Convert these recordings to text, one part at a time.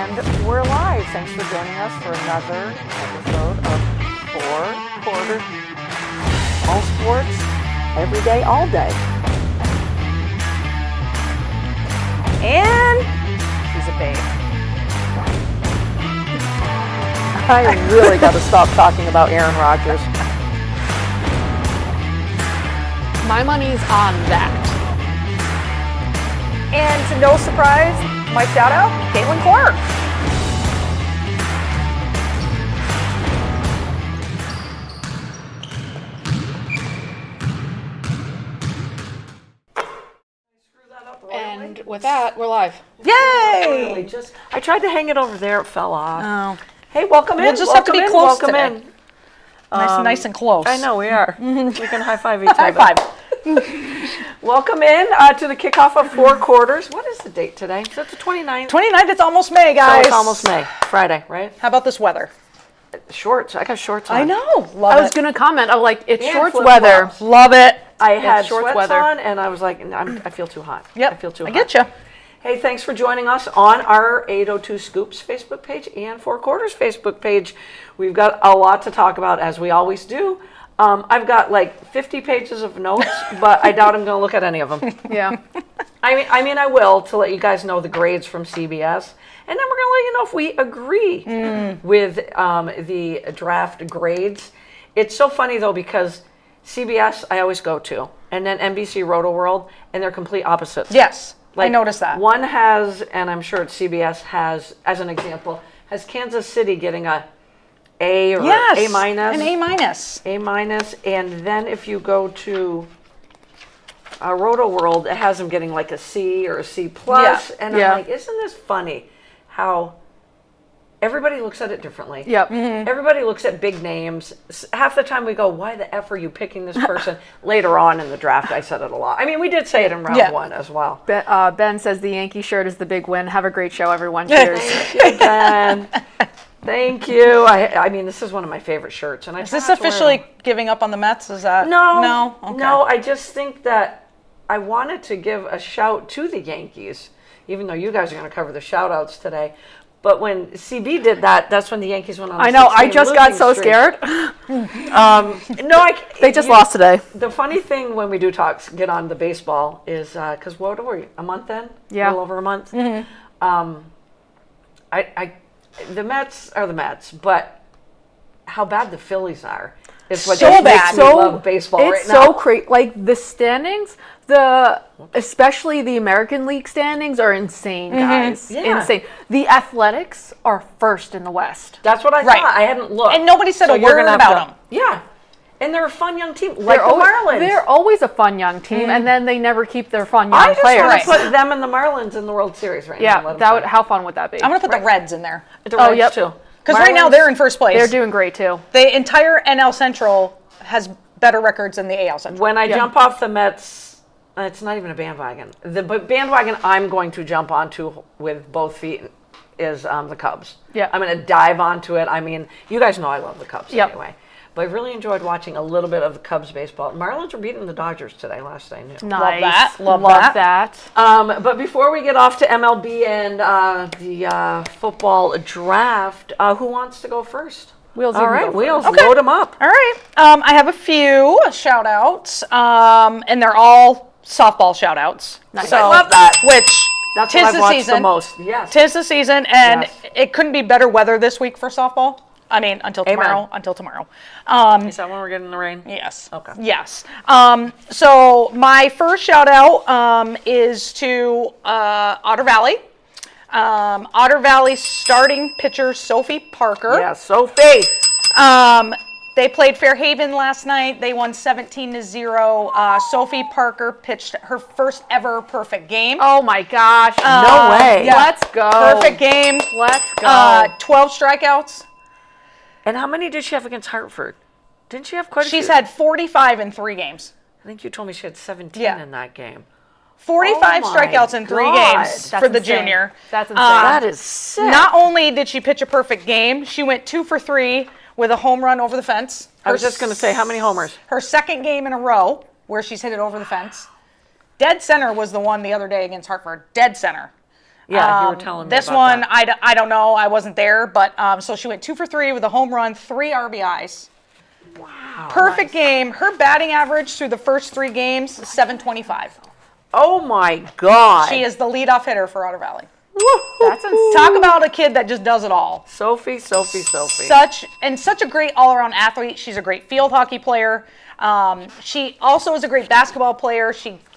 And we're live. Thanks for joining us for another episode of Four Quarters. All sports, every day, all day. And she's a babe. I really got to stop talking about Aaron Rodgers. My money's on that. And to no surprise, my shout out, Caitlin Clark. And with that, we're live. Yay! I tried to hang it over there, it fell off. Oh. Hey, welcome in. We'll just have to be close welcome today. in. Nice and close. I know, we are. We can high five each other. High five. Welcome in to the kickoff of Four Quarters. What is the date today? So it's the 29th. 29th, it's almost May, So guys. it's almost May. Friday, right? How about this weather? Shorts. I got shorts on. I know. Love I was it. going to comment. I'm like, it's And shorts flip-flops. weather. Love it. I had shorts sweats weather. on, and I was like, I feel too hot. Yep. I feel too hot. I get you. Hey, thanks for joining us on our 802 Scoops Facebook page and Four Quarters Facebook page. We've got a lot to talk about, as we always do. I've got like 50 pages of notes, but I doubt I'm going to look at any of them. Yeah. I mean, I will, to let you guys know the grades from CBS, and then we're going to let you know if we agree with the draft grades. It's so funny though, because CBS I always go to, and then NBC Roto World, and they're complete opposites. Yes. I Like, noticed that. One has, and I'm sure it's CBS has, as an example, has Kansas City getting a A or Yes. A minus. An A minus. A minus, and then if you go to Roto World, it has them getting like a C or a C plus, Yeah. and I'm Yeah. like, isn't this funny how everybody looks at it differently? Yep. Everybody looks at big names. Half the time we go, why the F are you picking this person? Later on in the draft, I said it a lot. I mean, we did say it in round one as well. Ben says the Yankee shirt is the big win. Have a great show, everyone. Cheers. Thank you, Ben. Thank you. I mean, this is one of my favorite shirts. And Is this officially giving up on the Mets? Is that? No. No? Okay. No, I just think that I wanted to give a shout to the Yankees, even though you guys are going to cover the shout outs today. But when CB did that, that's when the Yankees went on I a know. I 6-game just got losing so streak. scared. No, They just lost today. The funny thing when we do get on the baseball is, because what were we, a month in? Yeah. A little over a month? The Mets are the Mets, but how bad the Phillies are is what So just bad. makes me love baseball right It's now. so crazy. Like the standings, especially the American League standings are insane, guys. Yeah. Insane. The Athletics are first in the West. That's what I Right. thought. I hadn't looked. And nobody said a you're word gonna have about to- them. Yeah. And they're a fun young team, like the Marlins. They're always a fun young team, and then they never keep their fun young I just players. want to put them and the Marlins in the World Series right now. Yeah, Let 'em that would, play. how fun would that be? I'm going to put the Reds in there. The Oh, Reds, yep. too. Because right now Marlins- they're in first place. They're doing great too. The entire NL Central has better records than the AL Central. When I jump off the Mets, it's not even a bandwagon. The bandwagon I'm going to jump onto with both feet is the Cubs. Yeah. I'm going to dive onto it. I mean, you guys know I love the Cubs Yep. anyway. But I really enjoyed watching a little bit of the Cubs baseball. Marlins are beating the Dodgers today, last I knew. Nice. that. Love that. But before we get off to MLB and the football draft, who wants to go first? Wheels, you All can right, go first. Wheels, load them up. All right. I have a few shout outs, and they're all softball shout outs. Nice. So, I love that. Which, That's tis what I've the watched season. the most. Yes. Tis the season, and Yes. it couldn't be better weather this week for softball. I mean, until tomorrow. Amen. Until tomorrow. Is that when we're getting the rain? Yes. Okay. Yes. So my first shout out is to Otter Valley. Otter Valley starting pitcher Sophie Parker. Yeah, Sophie. They played Fairhaven last night. They won 17-0. Sophie Parker pitched her first ever perfect game. Oh my gosh. No way. yeah. Let's go. Perfect game. Let's go. 12 strikeouts. And how many did she have against Hartford? Didn't she have quite a She's few? had 45 in 3 games. I think you told me she had 17 Yeah. in that game. 45 Oh my strikeouts in 3 God. games That's for the insane. junior. That's insane. That is sick. Not only did she pitch a perfect game, she went 2 for 3 with a home run over the fence. I was just going to say, how many homers? Her second game in a row where she's hit it over the fence. Dead center was the one the other day against Hartford. Dead center. Yeah, you were telling me this about one, that. I don't know. I wasn't there, but so she went 2 for 3 with a home run, 3 RBIs. Wow. Perfect game. Her batting average through the first 3 games, 725. Oh my God. She is the leadoff hitter for Otter Valley. That's insane. Talk about a kid that just does it all. Sophie. Such a great all-around athlete. She's a great field hockey player. She also is a great basketball player.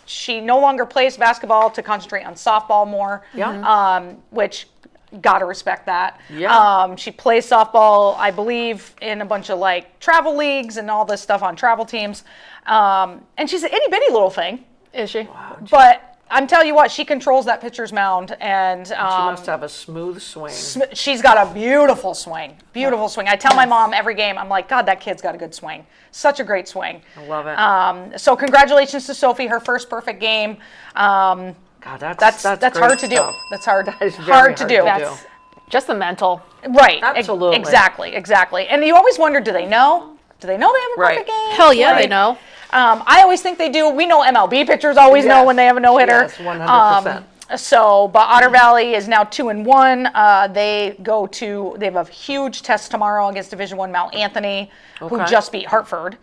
She no longer plays basketball to concentrate on softball more. Yeah. Which gotta respect that. Yeah. She plays softball, I believe, in a bunch of like travel leagues and all this stuff on travel teams. And she's an itty bitty little thing. Is she? But I'm telling you what, she controls that pitcher's mound, and She must have a smooth swing. she's got a beautiful swing. Beautiful swing. I tell my mom every game, I'm like, God, that kid's got a good swing. Such a great swing. I love it. So congratulations to Sophie, her first perfect game. God, that's That's great hard to do. stuff. That's hard. is very hard to hard do. to do. That's just the mental. Right. Absolutely. Exactly. And you always wonder, do they know? Do they know they have a Right. perfect game? Hell yeah, they Right. know. I always think they do. We know MLB pitchers always know Yes. when they have a no-hitter. Yes, 100%. But Otter Valley is now 2-1. They have a huge test tomorrow against Division I Mount Anthony, who Okay. just beat Hartford.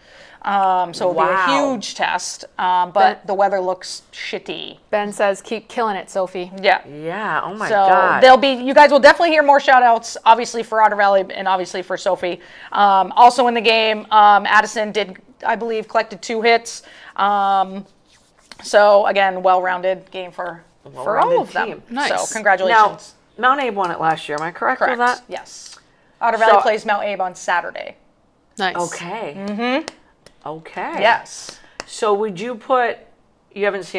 So it'll be a Wow. huge test. But the weather looks shitty. Ben says, keep killing it, Sophie. Yeah. Yeah. Oh my So God. you guys will definitely hear more shout outs, obviously for Otter Valley and obviously for Sophie. Also in the game, Addison did, I believe, collected 2 hits. So again, well-rounded game for all Well-rounded of them. team. Nice. So congratulations. Now, Mount Abe won it last year. Am I correct, Correct. with that? Yes. Otter Valley So- plays Mount Abe on Saturday. Nice. Okay. Mm-hmm. Okay. Yes. So would you put? You haven't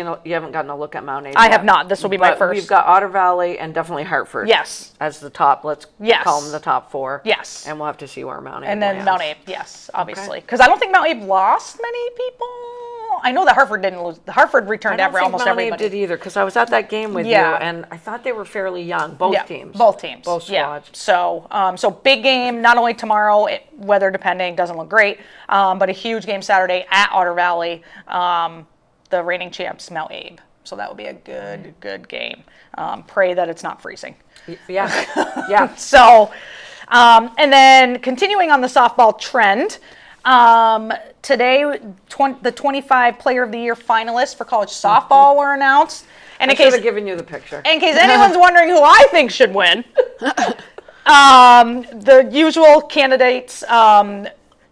gotten a look at Mount Abe. I yet, have not. This will be my but first. We've got Otter Valley and definitely Hartford. Yes. As the top. Let's Yes. call them the top 4. Yes. And we'll have to see where Mount Abe And then lands. Mount Abe, yes, obviously. Because I don't think Mount Abe lost many people. I know that Hartford didn't lose. Hartard returned I don't think almost Mount everybody. Abe did either because I was at that game with Yeah. you and I thought they were fairly young. Both teams. Both teams. Both Yeah. squads. So big game, not only tomorrow, weather depending, doesn't look great, but a huge game Saturday at Otter Valley, the reigning champs, Mount Abe. So that would be a good game. Pray that it's not freezing. Yeah. Yeah. So, and then continuing on the softball trend, today the 25 Player of the Year finalists for college softball were announced. And I in should case have given you the picture. in case anyone's wondering who I think should win, the usual candidates,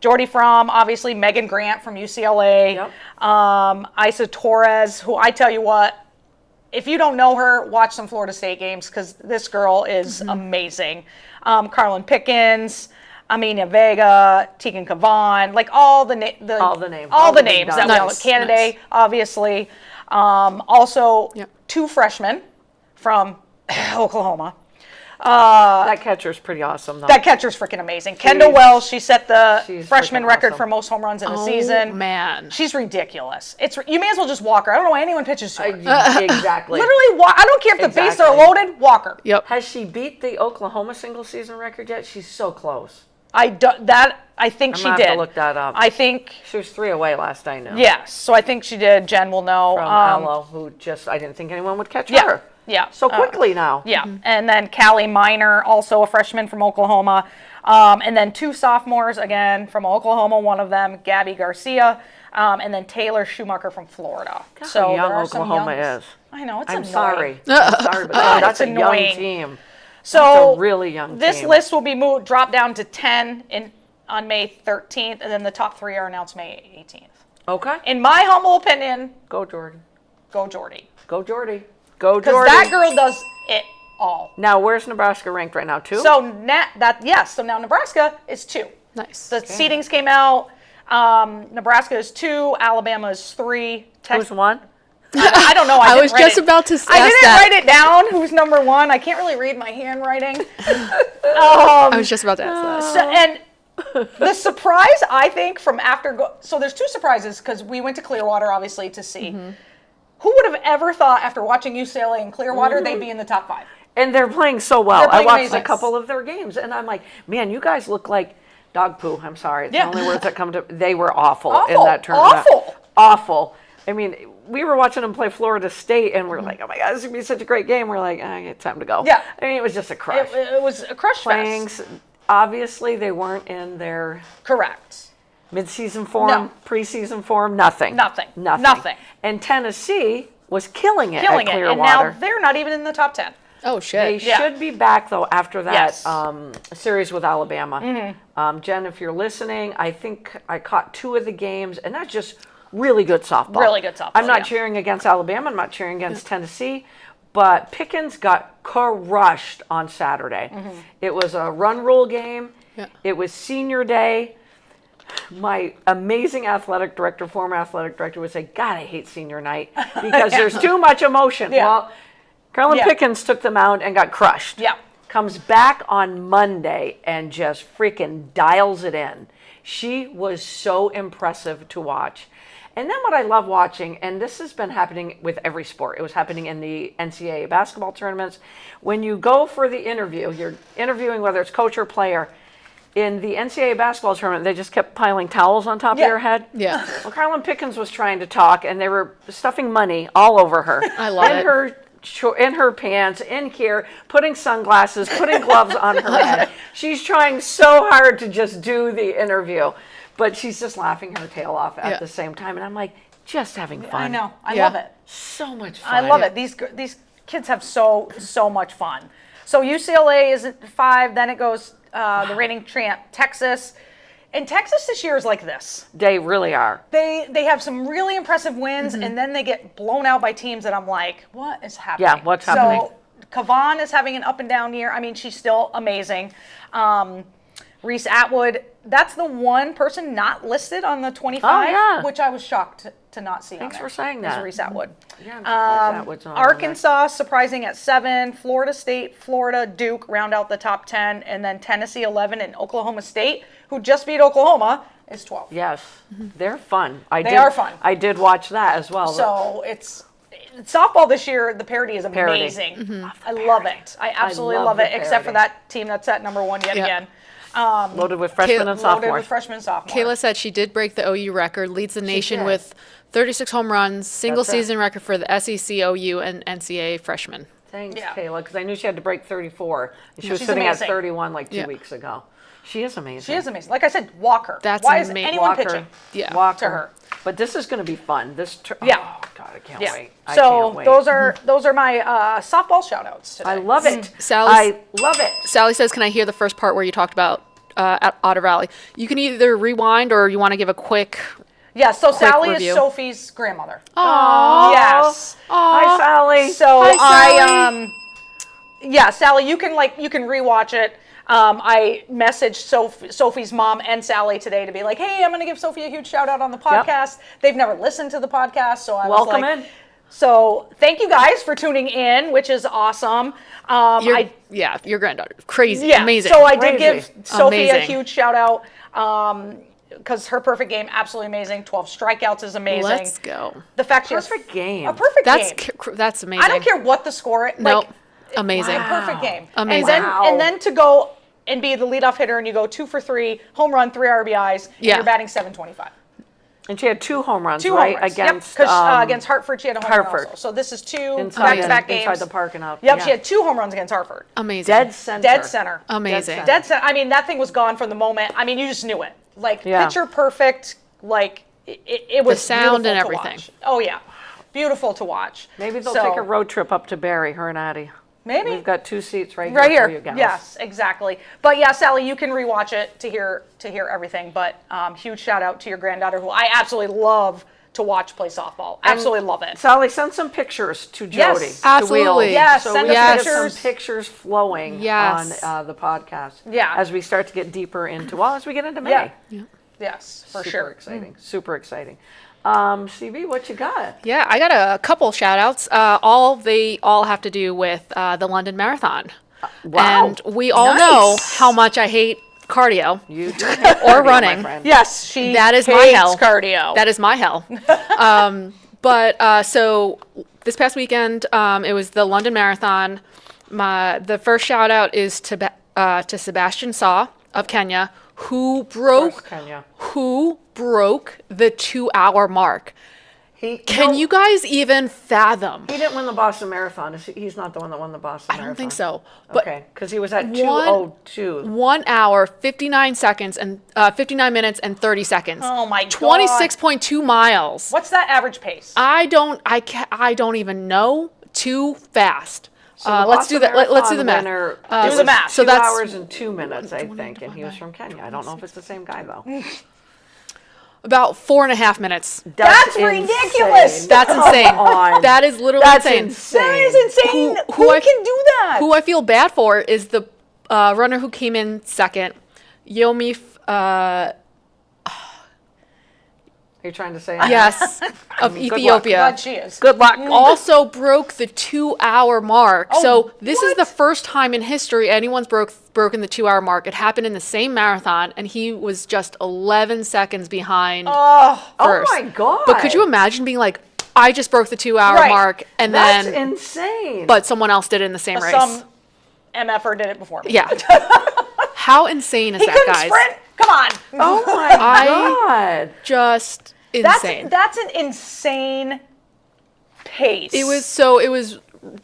Jordy Fromm, obviously, Megan Grant from UCLA, Yep. Isa Torres, who I tell you what, if you don't know her, watch some Florida State games because this girl is amazing. Carlin Pickens, Amina Vega, Tegan Kavan, like all the names. All the names. All All the the big names that we know. dogs. Candidate, obviously. Also, Yep. 2 freshmen from Oklahoma. That catcher's pretty awesome, though. That catcher's freaking amazing. Kendall Wells, she set the she's freshman freaking record awesome. for most home runs in a Oh, season. man. She's ridiculous. You may as well just walk her. I don't know why anyone pitches to her. Exactly. Literally, I don't care if the bases are Exactly. loaded, walk her. Yep. Has she beat the Oklahoma single season record yet? She's so close. I think I'm she gonna did. have to look that up. I think, She was 3 away last I knew. yes. So I think she did. Jen will know. From Aloe, who I didn't think anyone would catch yeah. her. Yeah. So quickly now. Yeah, and then Callie Miner, also a freshman from Oklahoma, and then 2 sophomores again from Oklahoma. One of them, Gabby Garcia, and then Taylor Schumacher from Florida. God, So how young there are some Oklahoma youngs. is. I know it's I'm annoying. sorry. I'm sorry, but that's a young annoying. team. So That's a really young this team. list will be dropped down to 10 on May 13th, and then the top 3 are announced May 18th. Okay. In my humble opinion, Go Jordan. go Jordy, Go Jordy. Go because Jordy. that girl does it all. Now, where's Nebraska ranked right now? 2? So now Nebraska is 2. Nice. The seedings came out. Nebraska is 2. Alabama is 3. Who's 1? I don't know. I was just about to ask I didn't that. write it down. Who's number 1? I can't really read my handwriting. I was just about to ask that. So, and the surprise, I think, from so there's 2 surprises because we went to Clearwater, obviously, to see. Who would have ever thought after watching UCLA and Clearwater they'd be in the top 5? And they're playing so well. They're playing I watched amazing. a couple of their games, and I'm like, man, you guys look like dog poo. I'm sorry. It's Yeah. the only words that come to. They were awful in Awful. that tournament. Awful. Awful. I mean, we were watching them play Florida State, and we're like, oh my God, this is going to be such a great game. We're like, it's time to go. Yeah. I mean, it was just a crush. It was a crush fest. Obviously, they weren't in their Correct. mid-season form, No. preseason form, nothing. Nothing. And Tennessee was killing it Killing at it. Clearwater. And now they're not even in the top 10. Oh, They shit. should be back, though, after that Yes. series with Alabama. Jen, if you're listening, I think I caught 2 of the games, and that's just really good softball. Really good softball, I'm not yeah. cheering against Alabama. I'm not cheering against Tennessee. But Pickens got crushed on Saturday. It was a run rule game. Yeah. It was senior day. My amazing former athletic director would say, God, I hate senior night because there's too much emotion. Yeah. Well, Carolyn Yeah. Pickens took them out and got crushed. Yeah. Comes back on Monday and just freaking dials it in. She was so impressive to watch. And then what I love watching, and this has been happening with every sport, it was happening in the NCAA basketball tournaments. When you go for the interview, you're interviewing whether it's coach or player. In the NCAA basketball tournament, they just kept piling towels on top of Yeah. your head. Yeah. Well, Carolyn Pickens was trying to talk, and they were stuffing money all over her. I love it. In her pants, in here, putting sunglasses, putting gloves on her head. She's trying so hard to just do the interview, but she's just laughing her tail off at the same time. And I'm like, just having fun. I know. I Yeah. love it. So much fun. I love it. These kids have so much fun. So UCLA is at 5. Then it goes the reigning champ Texas. And Texas this year is like this. They really are. They have some really impressive wins, and then they get blown out by teams that I'm like, what is happening? Yeah, what's happening? So Kavan is having an up and down year. I mean, she's still amazing. Reese Atwood, that's the one person not listed on the 25, Oh, yeah. which I was shocked to not see. Thanks on there, for saying is that. Reese Atwood. Yeah, I'm surprised that was not on there. Arkansas surprising at 7, Florida State, Florida, Duke round out the top 10, and then Tennessee 11 and Oklahoma State, who just beat Oklahoma, is 12. Yes, they're fun. They are fun. I did watch that as well. So it's softball this year. The parity is Parity. amazing. I love it. I absolutely love love the it. Except for parity. that team that's at number 1 yet Yeah. again. Loaded with freshmen and Loaded sophomores. with freshmen and sophomores. Kayla said she did break the OU record, leads the nation did. with 36 home runs, single That's it. season record for the SEC, OU, and NCAA freshmen. Thanks, Yeah. Kayla, because I knew she had to break 34. She was She's sitting amazing. at 31 like 2 Yeah. weeks ago. She is amazing. She is amazing. Like I said, walk her. That's Why is amazing. anyone Walker. pitching? Yeah. Walker. To her. But this is going to be fun. Yeah. Oh, God, I can't Yeah. wait. I So can't wait. those are my softball shout outs today. I love it. Sally's- I love it. Sally says, can I hear the first part where you talked about at Otter Valley? You can either rewind or you want to give a quick. Yeah, so Sally review. is Sophie's grandmother. Aw. Yes. Hi, Sally. So Hi, I yeah, Sally, you can rewatch it. I messaged Sophie's mom and Sally today to be like, hey, I'm going to give Sophie a huge shout out on the podcast. They've never listened to the podcast, so I was Welcome like, in. So thank you guys for tuning in, which is awesome. Your granddaughter. Crazy. Yeah, Amazing. so I did Crazy. give Sophie a Amazing. huge shout out because her perfect game, absolutely amazing. 12 strikeouts is amazing. Let's go. The fact she has Perfect game. a perfect That's game. that's amazing. I don't care what the score is. Nope. Amazing. A perfect game. Amazing. And then to go and be the leadoff hitter and you go 2 for 3, home run, 3 RBIs, and Yeah. you're batting .725. And she had 2 home runs, 2 right? home runs. Against, Because against Hartford, she had a home run Hartford. also. So this is 2 inside, back-to-back games. inside the parking lot. Yep, Yeah. she had 2 home runs against Hartford. Amazing. Dead center. Dead center. Amazing. Dead Dead center. I mean, that thing was gone from the moment. I mean, you just knew it. Like, Yeah. picture perfect. Like, it was sound beautiful and to everything. watch. Oh, yeah. Beautiful to watch. Maybe they'll So, take a road trip up to Barry, her and Addie. Maybe. We've got 2 seats right Right here for here. you guys. Yes, exactly. But yeah, Sally, you can rewatch it to hear everything. But huge shout out to your granddaughter, who I absolutely love to watch play softball. Absolutely love it. Sally, send some pictures to Yes. Jody. Absolutely. To Yes, so send we us have pictures. some pictures flowing Yes. on the podcast. Yeah. As we start to get deeper into, well, as we get into May. Yeah. Yes, for Super sure. exciting. Super exciting. CB, what you got? Yeah, I got a couple shout outs. They all have to do with the London Marathon. Wow. And we all know how much I hate cardio You do or running. Yes, she That is my hates hell. cardio. That is my hell. So this past weekend, it was the London Marathon. The first shout out is to Sebastian Saw of Kenya, who broke Kenya. the 2 hour mark. Can you guys even fathom? He didn't win the Boston Marathon. He's not the one that won the Boston Marathon. I don't think so. But Okay, because he was at 2:02. 1 hour, 59 seconds, and 59 minutes and 30 seconds. Oh my God. 26.2 miles. What's that average pace? I don't even know. Too fast. So the Let's do Boston that. Let's do the Marathon math. winner, Do the math. So 2 that's hours and 2 minutes, I think, and he was from Kenya. I don't know if it's the same guy though. about 4.5 minutes. That's ridiculous. insane. That's insane. Come on. That is literally That's insane. insane. That is insane. Who can do that? Who I feel bad for is the runner who came in second, Yomi. Are you trying to say? Yes, of luck. Ethiopia. God, she is. Good luck. Also broke the 2-hour mark. So this is what? the first time in history anyone's broken the 2-hour mark. It happened in the same marathon, and he was just 11 seconds behind first. Oh my God. But could you imagine being like, I just broke the 2-hour Right. mark, and That's then, insane. but someone else did it in the same race. Some MFer did it before me. Yeah. How insane is He that, couldn't guys? sprint. Come on. oh my God. Just insane. That's an insane pace. It was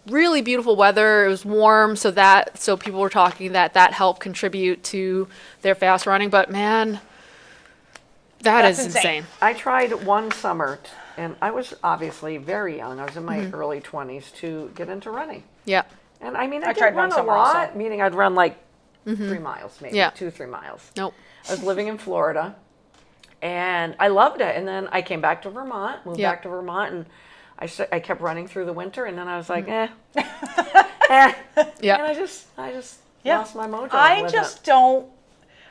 really beautiful weather. It was warm, so people were talking that helped contribute to their fast running. But man, That's is insane. insane. I tried one summer, and I was obviously very young. I was in my early 20s to get into running. Yeah. And I mean, I I tried did run one a summer lot, also. meaning I'd run like 3 miles, maybe Yeah. 2-3 miles. Nope. I was living in Florida, and I loved it. And then I came back to Vermont, moved Yeah. back to Vermont, and I kept running through the winter. And then I was like, eh. Yeah. And I just Yeah. lost my mojo. I with just it. don't.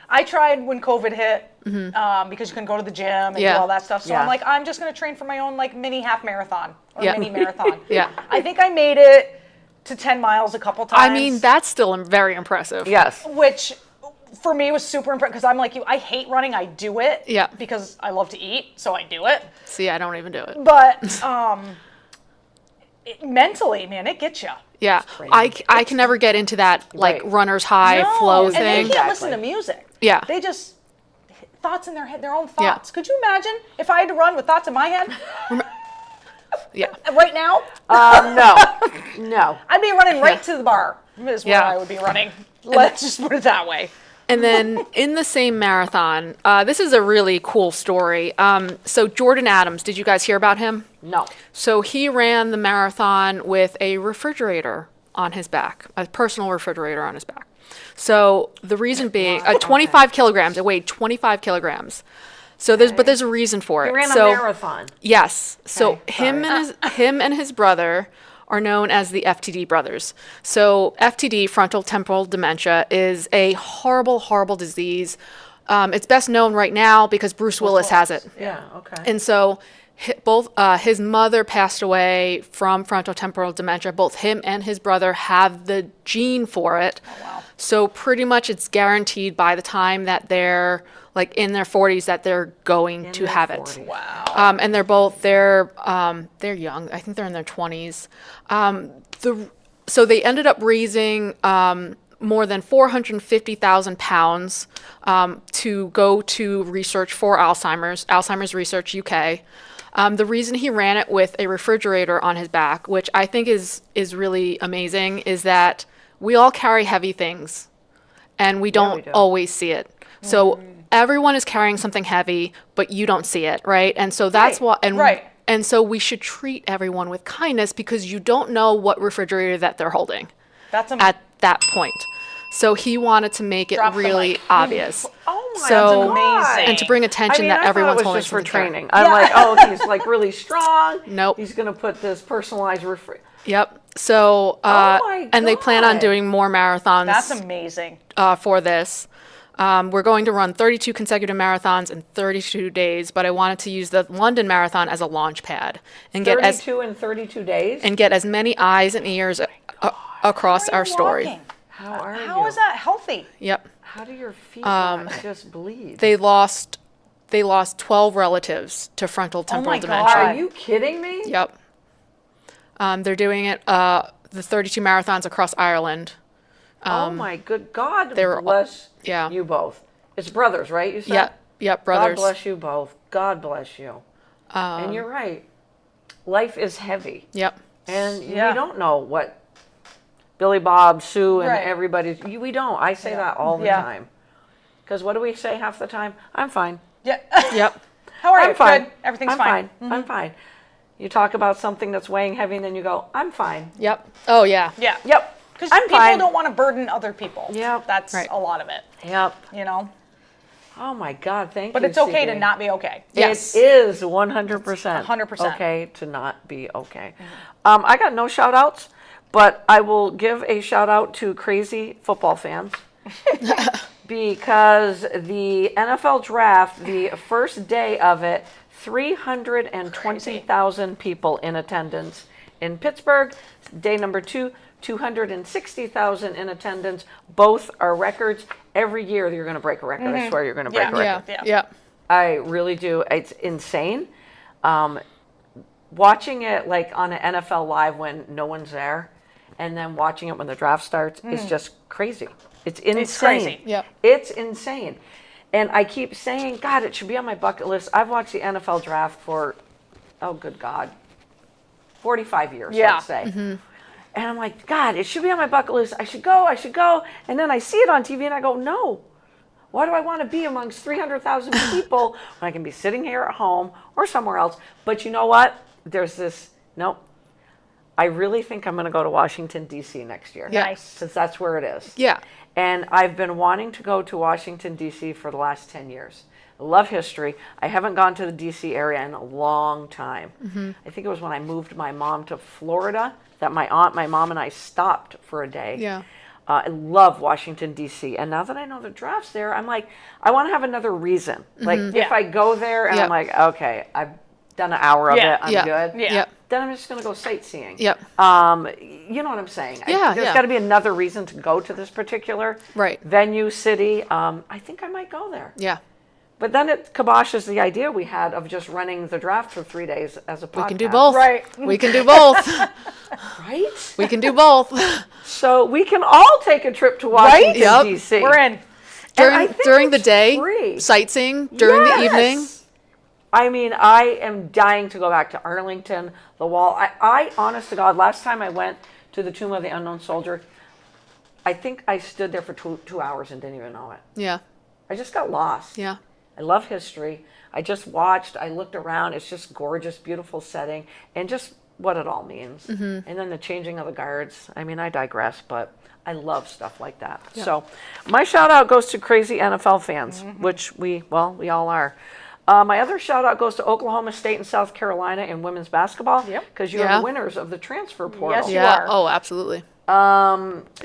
I tried when COVID hit because you couldn't go to the gym and Yeah. do all that stuff. So Yeah. I'm like, I'm just going to train for my own like mini half marathon or Yeah. mini marathon. Yeah. I think I made it to 10 miles a couple times. I mean, that's still very impressive. Yes. which for me was super impressive because I'm like you. I hate running. I do it. Yeah. Because I love to eat, so I do it. See, I don't even do it. But mentally, man, it gets you. Yeah. I can never get into that like Right. runner's high flow and they thing. can't Exactly. listen to music. Yeah. They just thoughts in their head, their own Yeah. thoughts. Could you imagine if I had to run with thoughts in my head Yeah. right now? No. I'd be running right to the bar. Is where Yeah. I would be running. Let's just put it that way. And then in the same marathon, this is a really cool story. So Jordan Adams, did you guys hear about him? No. So he ran the marathon with a refrigerator on his back, a personal refrigerator on his back. So the reason being, 25 kilograms. It weighed 25 kilograms. So there's a reason for it. He ran a so, marathon. Yes. So Okay, him and his brother are known as the FTD brothers. So FTD, frontal temporal dementia, is a horrible, horrible disease. It's best known right now because Bruce Willis has it. Yeah. Okay. And so both his mother passed away from frontotemporal dementia. Both him and his brother have the gene for it. Oh, wow. So pretty much it's guaranteed by the time that they're like in their 40s that they're going to their have 40s. it. Wow. And they're young. I think they're in their 20s. So they ended up raising more than 450,000 pounds to go to research for Alzheimer's Research UK. The reason he ran it with a refrigerator on his back, which I think is really amazing, is that we all carry heavy things and we don't do. always see it. So everyone is carrying something heavy, but you don't see it, right? And so that's Right, why, and right. and so we should treat everyone with kindness because you don't know what refrigerator that they're holding That's at that point. So he wanted to make it Drop the really mic. obvious. Oh my, So- that's amazing. And to bring attention that I everyone's thought it holding was just for something there. training. I'm like, oh, he's like really strong. Nope. He's gonna put this personalized Yep. So, my and they plan on God. doing more marathons That's amazing. for this. We're going to run 32 consecutive marathons in 32 days, but I wanted to use the London Marathon as a launch pad and get 32 in 32 days. as many eyes and ears across How are our you story. walking? How are you? How is that healthy? Yep. How do your feet not just bleed? They lost 12 relatives to frontal temporal my dementia. God. Are you kidding me? Yep. They're doing it the 32 marathons across Ireland. Oh my good God! they were- Bless yeah. you both. It's brothers, right? You said. Yep, God brothers. bless you both. God bless you. And you're right. life is heavy. Yep. And Yeah. we don't know what Billy Bob, Sue, and Right. everybody's. We don't. I say that all the Yeah. time. Because what do we say half the time? I'm fine. Yeah. Yep. How are you? I'm fine. Good. Everything's I'm fine. I'm fine. You talk about something that's weighing heavy, and then you go, I'm fine. Yep. Oh yeah. Yeah. Yep. Because I'm people fine. don't want to burden other people. Yep. That's Right. a lot of it, Yep. you know? Oh my God, thank you. But it's okay to CB. not be okay. Yes. It is 100%. 100%. Okay to not be okay. I got no shout outs, but I will give a shout out to crazy football fans because the NFL draft, the first day of it, 320,000 people in attendance in Pittsburgh. Day number 2, 260,000 in attendance. Both are records. Every year you're going to break a record. I swear you're going to break a record. Yeah. Yeah. Yeah. I really do. It's insane. Watching it like on an NFL Live when no one's there, and then watching it when the draft starts is just crazy. It's insane. crazy. Yep. It's insane. And I keep saying, God, it should be on my bucket list. I've watched the NFL draft for, oh, good God, 45 years, Yeah. let's say. And I'm like, God, it should be on my bucket list. I should go. And then I see it on TV and I go, no. Why do I want to be amongst 300,000 people when I can be sitting here at home or somewhere else? But you know what? There's this, nope. I really think I'm going to go to Washington, D.C. next year. Yeah. Nice. Because that's where it is. Yeah. And I've been wanting to go to Washington, D.C. for the last 10 years. I love history. I haven't gone to the D.C. area in a long time. I think it was when I moved my mom to Florida that my aunt, my mom, and I stopped for a day. Yeah. I love Washington, D.C. And now that I know the draft's there, I'm like, I want to have another reason. Like, if Yeah. I go there and Yep. I'm like, okay, I've done an hour of Yeah. it, I'm Yeah. good. Yeah. Yep. Then I'm just going to go sightseeing. Yep. You know what I'm saying? Yeah, There's yeah. got to be another reason to go to this particular Right. venue, city. I think I might go there. Yeah. But then it kiboshes the idea we had of just running the draft for 3 days as a podcast. We can do both. Right. We can do both. Right? We can do both. So we can all take a trip to Washington, Yep. D.C. We're in. I think During the it's day, free. sightseeing during the evening. Yes. I mean, I am dying to go back to Arlington, the Wall. I honest to God, last time I went to the Tomb of the Unknown Soldier, I think I stood there for 2 hours and didn't even know it. Yeah. I just got lost. Yeah. I love history. I just watched, I looked around. It's just gorgeous, beautiful setting, and just what it all means. And then the changing of the guards. I mean, I digress, but I love stuff like that. So my shout out goes to crazy NFL fans, which we all are. My other shout out goes to Oklahoma State and South Carolina in women's basketball Yep. because you're Yeah. the winners of the transfer portal. Yes, you Yeah. are. Oh, absolutely.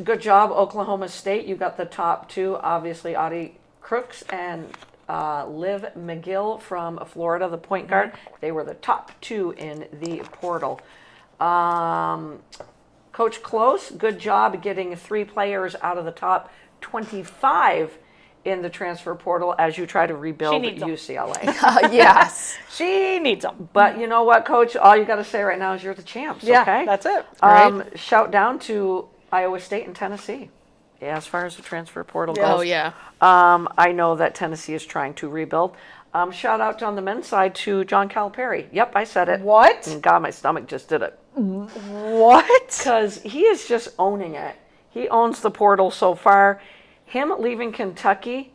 Good job, Oklahoma State. You got the top two, obviously, Audie Crooks and Liv McGill from Florida, the point guard. They were the top two in the portal. Coach Close, good job getting 3 players out of the top 25 in the transfer portal as you try to rebuild needs 'em. UCLA. Yes. She needs them. But you know what, Coach? All you got to say right now is you're the champs, Yeah, okay? that's it. Shout down to Iowa State and Tennessee. Yeah, as far as the transfer portal Yeah. goes. Oh, yeah. I know that Tennessee is trying to rebuild. Shout out on the men's side to John Calipari. Yep, I said it. What? And God, my stomach just did it. What? Because he is just owning it. He owns the portal so far. Him leaving Kentucky,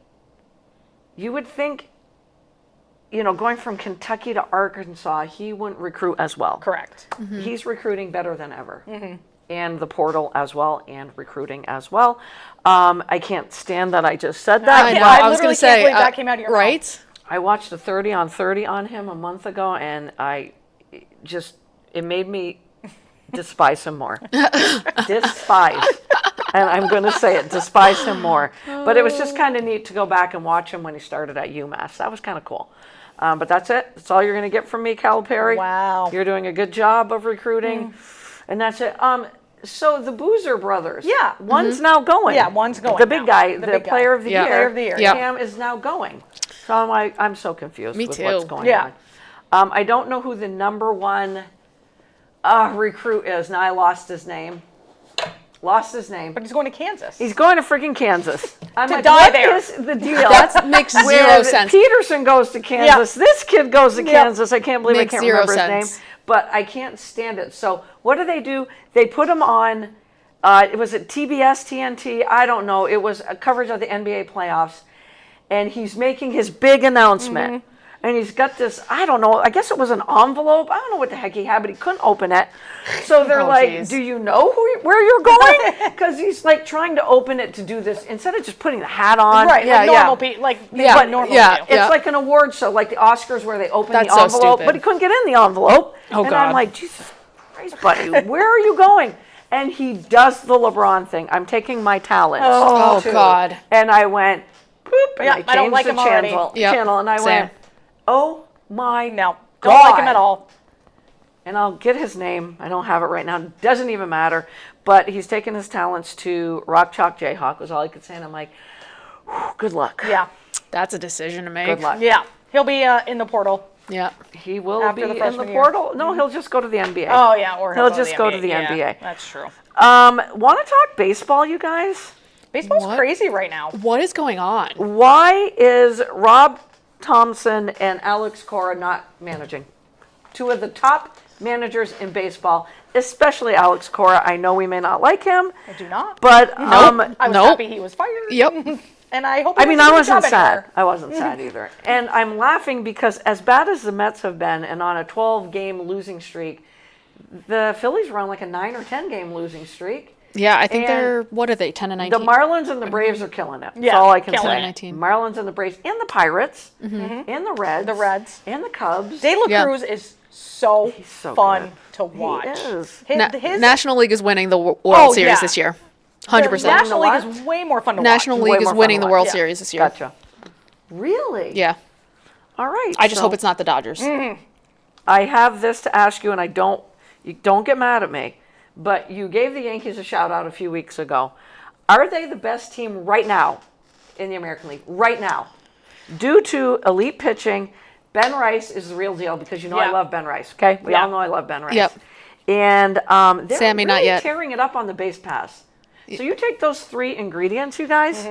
you would think, going from Kentucky to Arkansas, he wouldn't recruit as well. Correct. He's recruiting better than ever. And the portal as well, and recruiting as well. I can't stand that I just said that. I can't- know. I I was going literally to can't say, believe that came out of your mouth. right? I watched a 30 on 30 on him a month ago, and it made me despise him more. Despise. And I'm going to say it, despise him more. But it was just kind of neat to go back and watch him when he started at UMass. That was kind of cool. But that's it. That's all you're going to get from me, Calipari. Wow. You're doing a good job of recruiting. And that's it. So the Boozer brothers. Yeah. One's now going. Yeah, one's going The big now. guy, The the big guy. player of the Yeah. year. Player of the year. Yep. Cam is now going. So I'm like, I'm so confused Me with too. what's going Yeah. on. I don't know who the number one recruit is. Now I lost his name. But he's going to Kansas. he's going to freaking Kansas. I'm To like, die what there. is the deal? That makes zero Where sense. Peterson goes to Kansas. This kid goes to Yeah. Kansas. I can't believe Makes I can't zero remember his sense. name. but I can't stand it. So what do? They put him on, was it TBS, TNT? I don't know. It was a coverage of the NBA playoffs, and he's making his big announcement. And he's got this, I don't know, I guess it was an envelope. I don't know what the heck he had, but he couldn't open it. So they're like, do you know where you're going? Because he's like trying to open it to do this, instead of just putting the hat on. Right, Yeah, like yeah. normal people, like what normal do. It's like an award show, like the Oscars where they open That's the so envelope, stupid. but he couldn't get in the envelope. Oh, and God. I'm like, Jesus Christ, buddy, where are you going? And he does the LeBron thing. I'm taking my talents. Oh, too. God. And I went, boop, and Yeah, I I don't changed like the him already. channel, and I Same. went, oh my No, God. don't like him at all. And I'll get his name. I don't have it right now. Doesn't even matter. But he's taken his talents to Rock Chalk Jayhawk was all I could say. And I'm like, good luck. Yeah, That's a decision to make. Good luck. yeah. He'll be in the portal. Yeah. He will After be the in freshman the year. portal. No, he'll just go to the NBA. Oh yeah, or He'll just go to the Yeah, NBA. that's true. Want to talk baseball, you guys? Baseball's What? crazy right now. What is going on? Why is Rob Thompson and Alex Cora not managing? Two of the top managers in baseball, especially Alex Cora. I know we may not like him, I do not. but I was Nope. happy he was fired. Yep. And I hope. I mean, I wasn't sad. Anywhere. I wasn't sad either. And I'm laughing because as bad as the Mets have been, and on a 12-game losing streak, the Phillies were on like a 9 or 10-game losing streak. Yeah, I think And they're, what are they, 10 and 19? The Marlins and the Braves are killing it. That's Yeah, all I can killing say. it. 19. Marlins and the Braves and the Pirates and the Reds. The Reds. And the Cubs. De La Yeah. Cruz is so, so fun good. to watch. He is. His National League is winning the World Oh, Series yeah. this year. the 100%. National What? League is way more fun to National watch. Way League is more fun winning to the World watch. Series this year. Gotcha. Really? Yeah. All right. I just so hope it's not the Dodgers. I have this to ask you, and you don't get mad at me, but you gave the Yankees a shout out a few weeks ago. Are they the best team right now in the American League? Right now. Due to elite pitching, Ben Rice is the real deal because I Yeah. love Ben Rice, okay? We Yeah. all know I love Ben Rice. Yep. And they're Sammy, really not yet. tearing it up on the base pass. So you take those 3 ingredients, you guys.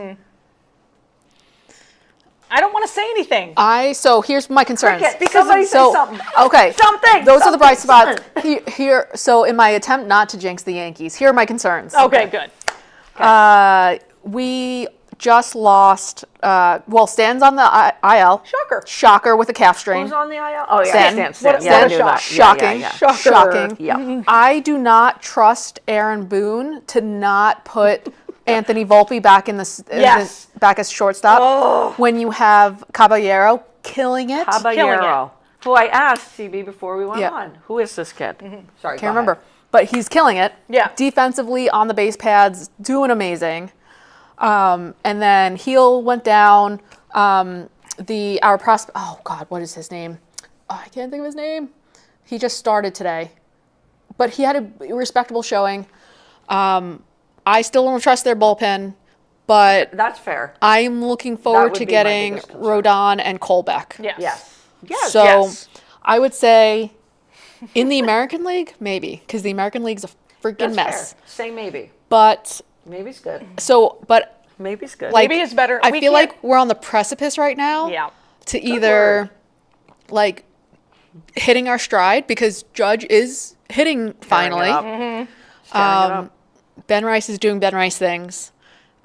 I don't want to say anything. So here's my concerns. Because somebody say something. Okay. Something. Those are the bright spots. something. So in my attempt not to jinx the Yankees, here are my concerns. Okay, good. We just lost, Stan's on the IL. Shocker. Shocker with a calf strain. Who's on the IL? Oh, yeah. Stan. Stan. What a Yeah, I knew shock. that. Shocking. Yeah. Shocker. Shocking. Yeah. I do not trust Aaron Boone to not put Anthony Volpe back in Yes. back as shortstop when you have Caballero killing it. Caballero, who I asked CB before we went Yeah. on. Who is this kid? Sorry, Can't remember, but he's killing it. Yeah. Defensively on the base pads, doing amazing. And then Heel went down. Our prospect. Oh God, what is his name? Oh, I can't think of his name. He just started today, but he had a respectable showing. I still don't trust their bullpen, but That's fair. I'm looking forward would to be my getting biggest concern. Rodon and Colbeck. Yes. Yes. Yes. So yes. I would say in the American League, maybe, because the American League's a freaking That's mess. fair. Say maybe. But Maybe's good. Maybe's good. like, Maybe it's better. I We feel can't- like we're on the precipice right now. Yeah. To either like hitting our stride because Judge is hitting finally. Tearing it up. Ben Rice is doing Ben Rice things.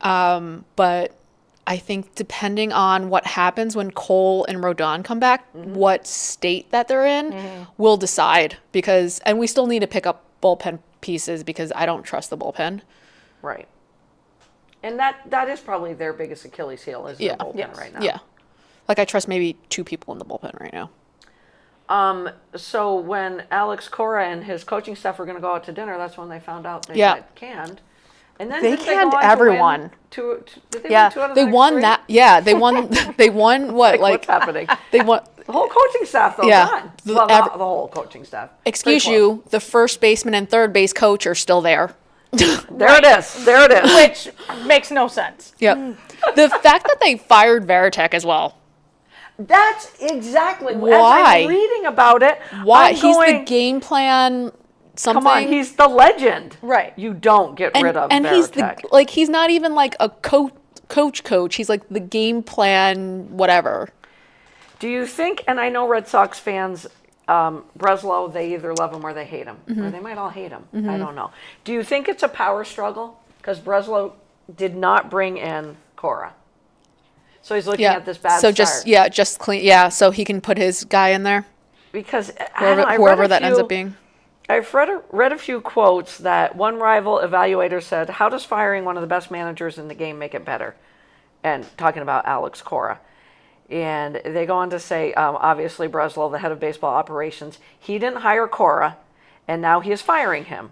But I think depending on what happens when Cole and Rodon come back, what state that they're in will decide and we still need to pick up bullpen pieces because I don't trust the bullpen. Right. And that is probably their biggest Achilles heel is Yeah. the bullpen Yes. right now. Yeah. Like I trust maybe 2 people in the bullpen right now. So when Alex Cora and his coaching staff were going to go out to dinner, that's when they found out they Yeah. got canned. And then They didn't canned go on to win everyone. Did they Yeah, win 2 out of they the next won 3? that. Yeah, they won. They won what? What's happening? They won. The whole coaching staff, though, Yeah. gone. The- Well, ev- not the whole coaching staff. Excuse Pretty you. The first baseman and third base coach are still there. close. There it is. There it is. Which makes no sense. Yep. The fact that they fired Veritek as well. That's exactly as Why? I'm reading about it. Why? I'm He's the going, game plan. Something. Come on, he's the legend. Right. You don't get rid of and he's Veritek. he's not even like a coach. He's like the game plan whatever. Do you think? And I know Red Sox fans Breslow, they either love him or they hate him, or they might all hate him. I don't know. Do you think it's a power struggle? Because Breslow did not bring in Cora, so he's looking at this bad So start. just clean. Yeah, so he can put his guy in there. Because I don't know, I read Whoever a that ends few- up being. I've read a few quotes that one rival evaluator said, "How does firing one of the best managers in the game make it better?" And talking about Alex Cora. And they go on to say, obviously, Breslow, the head of baseball operations, he didn't hire Cora, and now he is firing him.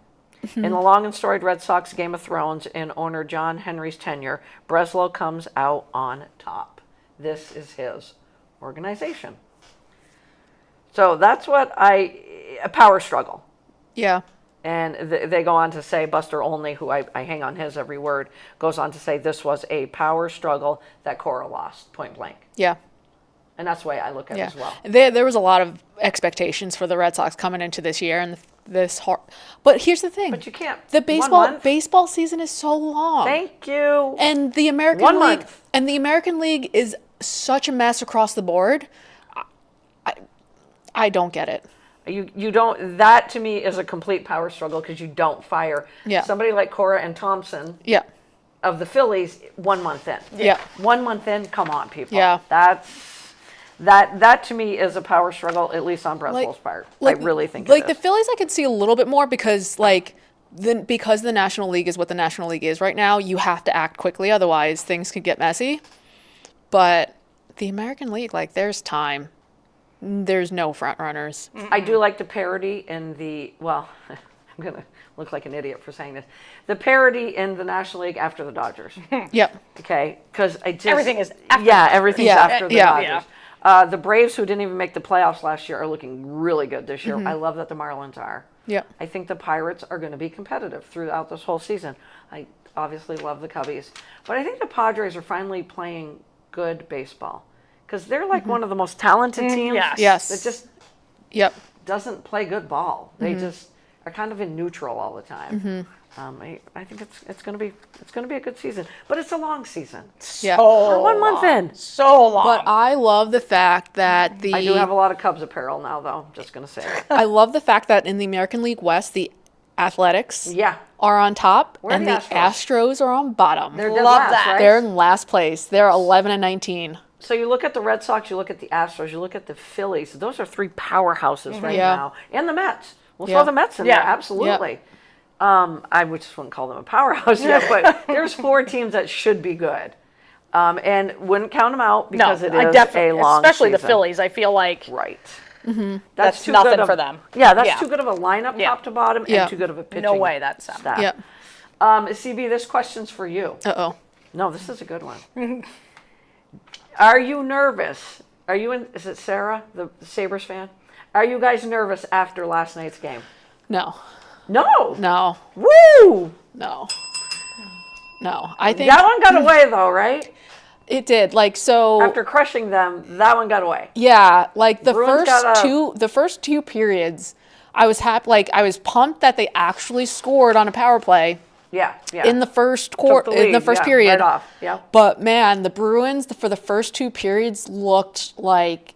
In the long and storied Red Sox Game of Thrones in owner John Henry's tenure, Breslow comes out on top. This is his organization. So that's a power struggle. Yeah. And they go on to say, Buster Olney, who I hang on his every word, goes on to say this was a power struggle that Cora lost, point blank. Yeah. And that's the way I look at it as well. There was a lot of expectations for the Red Sox coming into this year, and but here's the thing. But you can't. The 1 month? baseball season is so long. Thank you. And the American 1 League month. and the American League is such a mess across the board. I don't get it. You don't. That to me is a complete power struggle because you don't fire somebody like Cora and Thompson Yeah. of the Phillies 1 month in. Yeah. 1 month in. Come on, people. Yeah. That to me is a power struggle, at least on Breslow's part. I really think it is. the Phillies I could see a little bit more because because the National League is what the National League is right now, you have to act quickly, otherwise things could get messy. But the American League, there's time. There's no front runners. I do like the parody in I'm going to look like an idiot for saying this. The parody in the National League after the Dodgers. Yep. Okay? Because Everything is after. Yeah, everything's after the Yeah. Dodgers. The Braves, who didn't even make the playoffs last year, are looking really good this year. I love that the Marlins are. Yep. I think the Pirates are going to be competitive throughout this whole season. I obviously love the Cubbies. But I think the Padres are finally playing good baseball. Because they're one of the most talented teams. Yes. That just Yep. doesn't play good ball. They just are kind of in neutral all the time. I think it's going to be a good season, but it's a long season. Yeah. We're 1 month in. So long. But I love the fact that I do have a lot of Cubs apparel now, though. Just going to say it. I love the fact that in the American League West, the Athletics Yeah, are on top Where are and the the Astros are on bottom. they're dead Love last, that. right? They're in last place. They're 11-19. So you look at the Red Sox, you look at the Astros, you look at the Phillies. Those are three powerhouses right Yeah. now, and the Mets. We'll Yeah. throw the Mets in Yeah. there, absolutely. I just wouldn't call them a powerhouse yet, but there's 4 teams that should be good, and wouldn't count them out because it I is definitely, a long especially the season. Phillies. I feel like Right. that's too nothing good of- for them. Yeah, that's Yeah. too good of a lineup Yeah. top to bottom Yeah. and too good of a pitching. no way that's them. staff. Yep. CB, this question's for you. Uh-oh. No, this is a good one. Are you nervous? Is it Sarah, the Sabres fan? Are you guys nervous after last night's game? No. No. No. Woo! No. No. I think That one got away though, right? it did. After crushing them, that one got away. Yeah, the Bruins first two periods, I was happy. I was pumped that they actually scored on a power play Yeah, yeah. in the first Took quarter, the in the lead, first yeah, period. Right off. Yeah. But man, the Bruins for the first 2 periods looked like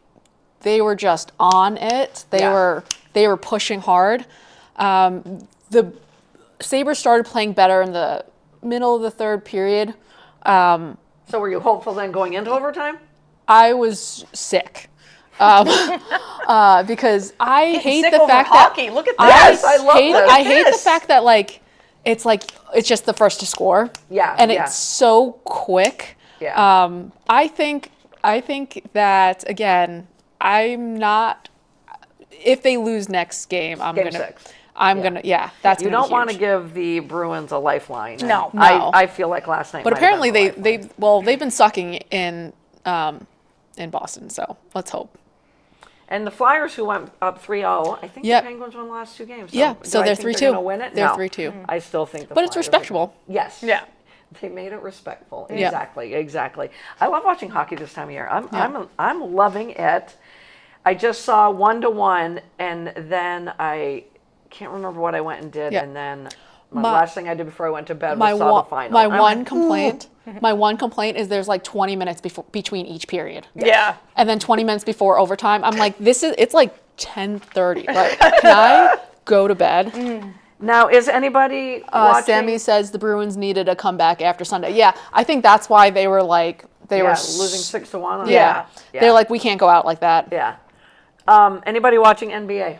they were just on it. They were pushing hard. The Sabres started playing better in the middle of the 3rd period. So were you hopeful then going into overtime? I was sick. Because I hate Sick the over fact hockey. that Look at Yes, this. I love this. I hate the this. fact that it's just the first to score. Yeah, And yeah. it's so quick. Yeah. I think that again, I'm not. If they lose next game, I'm Game gonna. 6. I'm gonna. Yeah, that's. You gonna don't be want to huge. give the Bruins a lifeline. and No. No. I feel like last night. But might have apparently been the lifeline. they've been sucking in Boston. So let's hope. And the Flyers, who went up 3-0, I think Yep. the Penguins won the last 2 games. Yeah, do so I they're think 3-2. They're going to win it? They're No. 3-2. I still think the But it's Flyers are respectable. gonna- Yes. Yeah. They made it respectful. Yeah. Exactly. I love watching hockey this time of year. I'm loving it. I just saw 1-1, and then I can't remember what I went and did, Yeah. and then My- last thing I did before I went to bed My was saw one, the final. my I'm one like, complaint, my one complaint is there's 20 minutes between each period, Yeah. and then 20 minutes before overtime. I'm like, it's like 10:30. Like, can I go to bed? Now, is anybody watching? Sammy says the Bruins needed a comeback after Sunday. Yeah, I think that's why they were like they were losing 6-1. On Yeah. that. They're like, we can't go out like that. Yeah. Anybody watching NBA?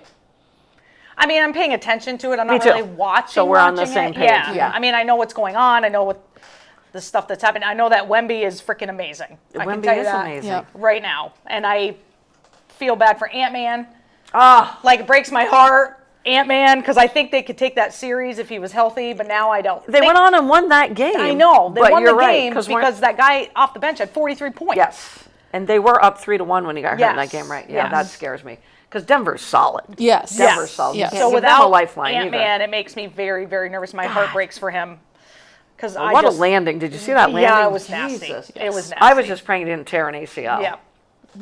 I mean, I'm paying attention to it. I'm not too. really watching. So we're on the watching same it. page, Yeah. yeah. I mean, I know what's going on. I know what the stuff that's happening. I know that Wemby is freaking amazing. I can Wemby tell you is that amazing. Yep. right now. And I feel bad for Ant-Man. Ah, Like, it breaks my heart, Ant-Man, because I think they could take that series if he was healthy, but now I don't. they went on and won that game. I know. They but won you're the right, game because that guy off the bench had 43 points. Yes. And they were up 3-1 when he got hurt in that Yes. game, right? Yeah, Yes. that scares me. Because Denver's solid. Yes. Denver's solid. Yes. You So can't give them a without lifeline either. Ant-Man, it makes me very, very nervous. My heart breaks for him. Because What a landing. Did you see that landing? Yeah, it was nasty. Jesus. It was nasty. I was just praying he didn't tear an ACL. Yeah.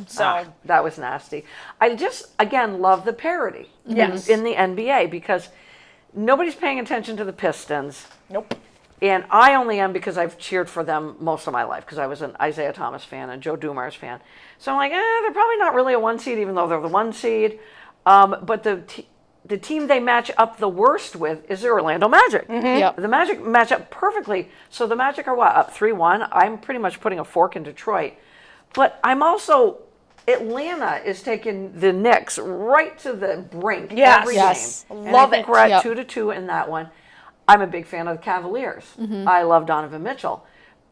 So, That was nasty. I just, again, love the parody Yes. in the NBA because nobody's paying attention to the Pistons. nope. And I only am because I've cheered for them most of my life because I was an Isaiah Thomas fan and Joe Dumars fan. So I'm like, they're probably not really a 1 seed, even though they're the 1 seed. But the team they match up the worst with is the Orlando Magic. Yep. The Magic match up perfectly. So the Magic are what, up 3-1? I'm pretty much putting a fork in Detroit. But I'm also, Atlanta is taking the Knicks right to the brink Yes. every Yes. game. And Love I think it. we're at Yep. 2-2 in that one. I'm a big fan of the Cavaliers. I love Donovan Mitchell.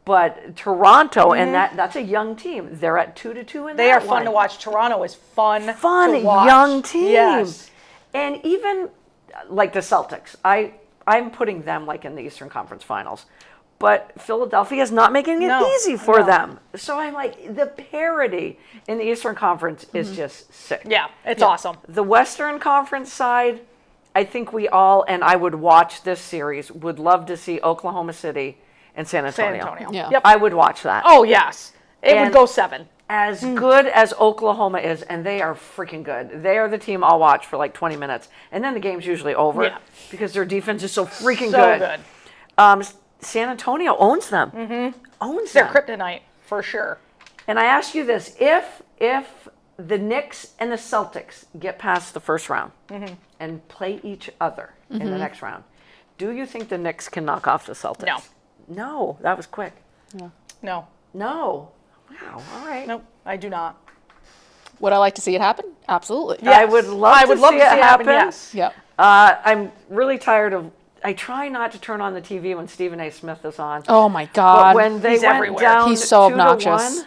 But Toronto, and that's a young team. They're at 2-2 in They that are fun one. to watch. Toronto is fun to Fun, watch. young team. Yes. And even like the Celtics, I'm putting them like in the Eastern Conference Finals. But Philadelphia is not making it No, easy for no. them. So I'm like, the parity in the Eastern Conference is just sick. Yeah, it's awesome. The Western Conference side, I think we all, and I would watch this series, would love to see Oklahoma City and San Antonio. San Antonio. Yeah. Yep. I would watch that. Oh, yes. It And- would go 7. As good as Oklahoma is, and they are freaking good. They are the team I'll watch for like 20 minutes. And then the game's usually over Yeah. because their defense is so freaking So good. good. San Antonio owns them. Owns They're them. kryptonite, for sure. And I ask you this, if the Knicks and the Celtics get past the first round and play each other in the next round, do you think the Knicks can knock off the Celtics? No. No, that was quick. No. No. Wow, all right. Nope, I do not. Would I like to see it happen? Absolutely. Yes. I would love to see it happen. Yes. Yep. I'm really tired of. I try not to turn on the TV when Stephen A. Smith is on. Oh my But God. when they He's went everywhere. down He's so 2-1 obnoxious.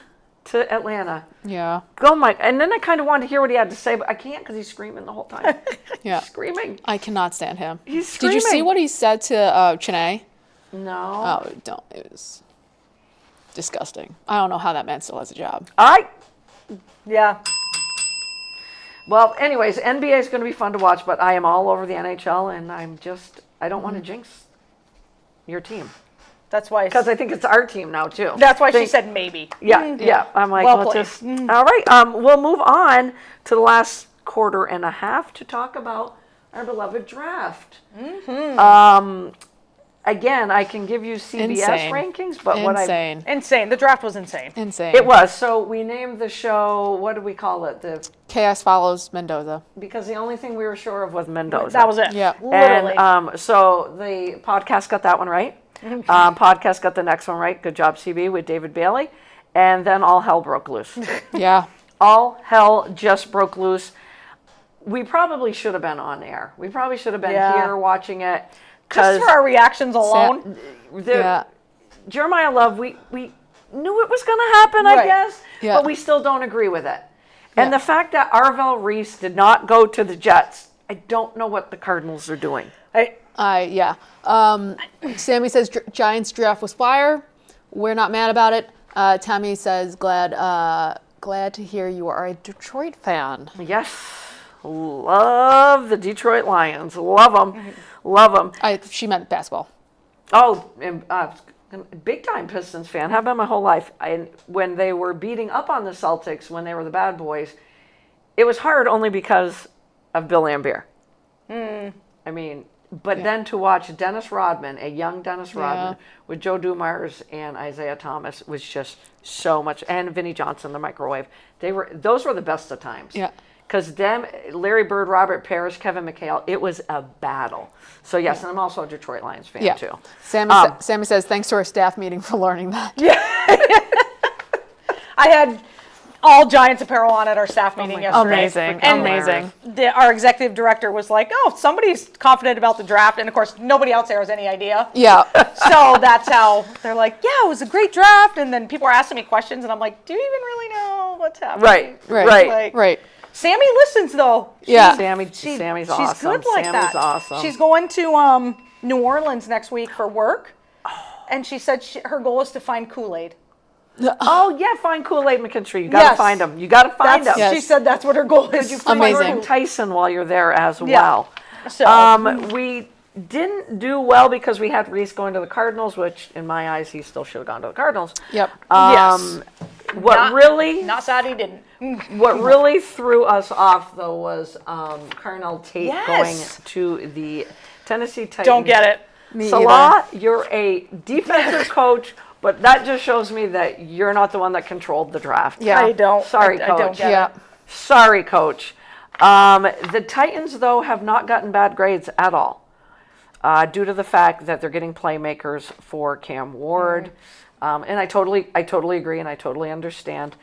to Atlanta, Yeah. go my. And then I kind of wanted to hear what he had to say, but I can't because he's screaming the whole time. Yeah. Screaming. I cannot stand him. He's Did you see screaming. what he said to Chennai? No. Oh, don't. It was disgusting. I don't know how that man still has a job. Yeah. Well, anyways, NBA is going to be fun to watch, but I am all over the NHL, and I don't want to jinx your team That's why. because I think it's our team now too. That's why she Think- said maybe. Yeah, yeah. I'm like, Well let's played. just. All right. We'll move on to the last quarter and a half to talk about our beloved draft. Again, I can give you CBS Insane. rankings, but what I Insane. Insane. The draft was insane. Insane. it was. So we named the show. What did we call it? Chaos follows Mendoza. Because the only thing we were sure of was Mendoza. That was it. Yeah. Literally. And so the podcast got that one right. Podcast got the next one right. Good job, CB, with David Bailey. And then all hell broke loose. Yeah. All hell just broke loose. We probably should have been on air. We probably should have been Yeah. here watching it. Just for our reactions alone. Yeah. Jeremiah Love, we knew it was going to happen, I Right. guess, Yeah. but we still don't agree with it. And Yeah. the fact that Arvell Reese did not go to the Jets, I don't know what the Cardinals are doing. Yeah. Sammy says Giants draft was fire. We're not mad about it. Tammy says glad to hear you are a Detroit fan. Yes, love the Detroit Lions. Love them. Love them. She meant basketball. Oh, and, big time Pistons fan. Have been my whole life. When they were beating up on the Celtics, when they were the bad boys, it was hard only because of Bill Laimbeer. I mean, but then to watch Dennis Rodman, a young Dennis Rodman, with Joe Dumars and Isaiah Thomas was just so much, and Vinnie Johnson, the microwave. Those were the best of times. Yeah. because Larry Bird, Robert Parrish, Kevin McHale, it was a battle. So yes, and I'm also a Detroit Lions fan too. Sammy says, thanks to our staff meeting for learning that. I had all Giants apparel on at our staff meeting yesterday. Amazing. And Amazing. Our executive director was like, oh, somebody's confident about the draft. And of course, nobody else there has any idea. Yeah. So that's how they're like, yeah, it was a great draft. And then people are asking me questions, and I'm like, do you even really know what's happening? Right. Like, Sammy listens, though. Yeah. Sammy's awesome. She's good like Sammy's that. awesome. She's going to New Orleans next week for work. And she said her goal is to find Kool-Aid. Oh yeah, find Kool-Aid McKinstry. You gotta find them. You gotta find them. Yes. She said that's what her goal is. You find Amazing. Jordan Tyson while you're there as well. So We didn't do well because we had Reese going to the Cardinals, which in my eyes he still should have gone to the Cardinals. Yep. yes. Not sad he didn't. what really threw us off though was Carnell Tate Yes. going to the Tennessee Titans. Don't get it. Salah, you're a defensive coach, but that just shows me that you're not the one that controlled the draft. Yeah. I don't. Sorry, I don't coach. get Yeah. it. Sorry, coach. The Titans, though, have not gotten bad grades at all due to the fact that they're getting playmakers for Cam Ward. And I totally agree and I totally understand.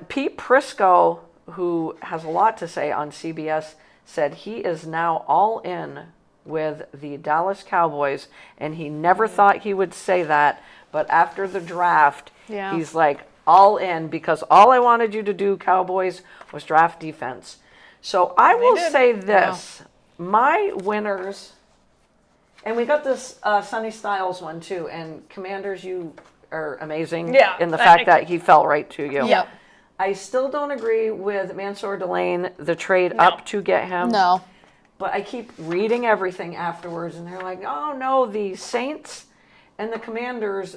Pete Prisco, who has a lot to say on CBS, said he is now all in with the Dallas Cowboys, and he never thought he would say that, but after the draft, Yeah. he's like, all in, because all I wanted you to do, Cowboys, was draft defense. So I will did. say this, my winners, and we got this Sonny Styles one too, and Commanders, you are amazing in the fact that he fell right to you. Yep. I still don't agree with Mansour Delane, the trade up to get him. No. But I keep reading everything afterwards, and they're like, oh no, the Saints and the Commanders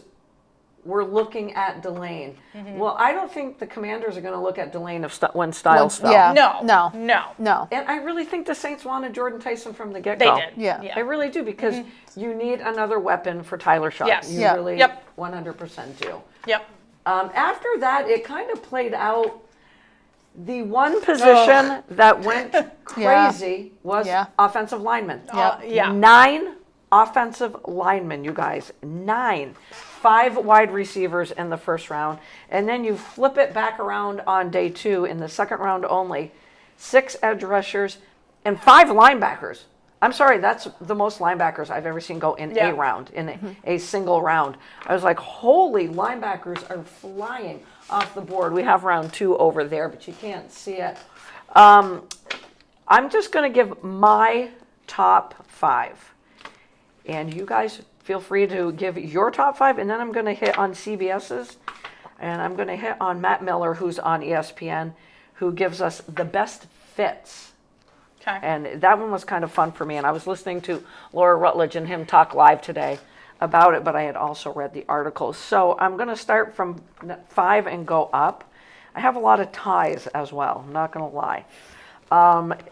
were looking at Delane. Well, I don't think the Commanders are going to look at Delane when Styles fell. Yeah. No. No. And I really think the Saints wanted Jordan Tyson from the get-go. They did. Yeah. I really do, because you need another weapon for Tyler Shaw. Yes. You Yeah. really Yep. 100% do. Yep. After that, it kind of played out. The one position that went crazy was offensive linemen. Yeah. 9 offensive linemen, you guys. 9. 5 wide receivers in the first round. And then you flip it back around on day 2 in the second round only. 6 edge rushers and 5 linebackers. I'm sorry, that's the most linebackers I've ever seen go in a round, in a single round. I was like, holy, linebackers are flying off the board. We have round 2 over there, but you can't see it. I'm just going to give my top 5. And you guys feel free to give your top 5, and then I'm going to hit on CBS's, and I'm going to hit on Matt Miller, who's on ESPN, who gives us the best fits. Okay. And that one was kind of fun for me. And I was listening to Laura Rutledge and him talk live today about it, but I had also read the articles. So I'm going to start from 5 and go up. I have a lot of ties as well, I'm not going to lie.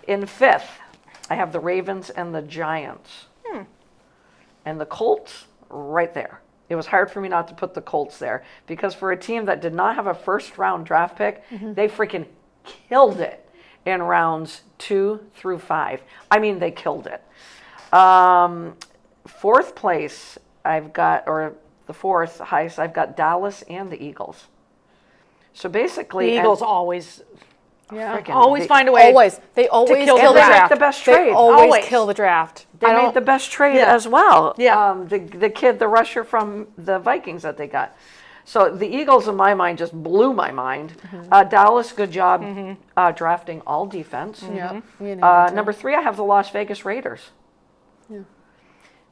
In 5th, I have the Ravens and the Giants. And the Colts right there. It was hard for me not to put the Colts there, because for a team that did not have a first-round draft pick, they freaking killed it in rounds 2 through 5. I mean, they killed it. 4th place, I've got, or the 4th highest, I've got Dallas and the Eagles. So basically, The Eagles always freaking- find a way. Always. They always kill kill the the draft. draft. The best They trade. always kill the draft. They made the best trade as well. Yeah. The kid, the rusher from the Vikings that they got. So the Eagles, in my mind, just blew my mind. Dallas, good job drafting all defense. Yeah. Number 3, I have the Las Vegas Raiders.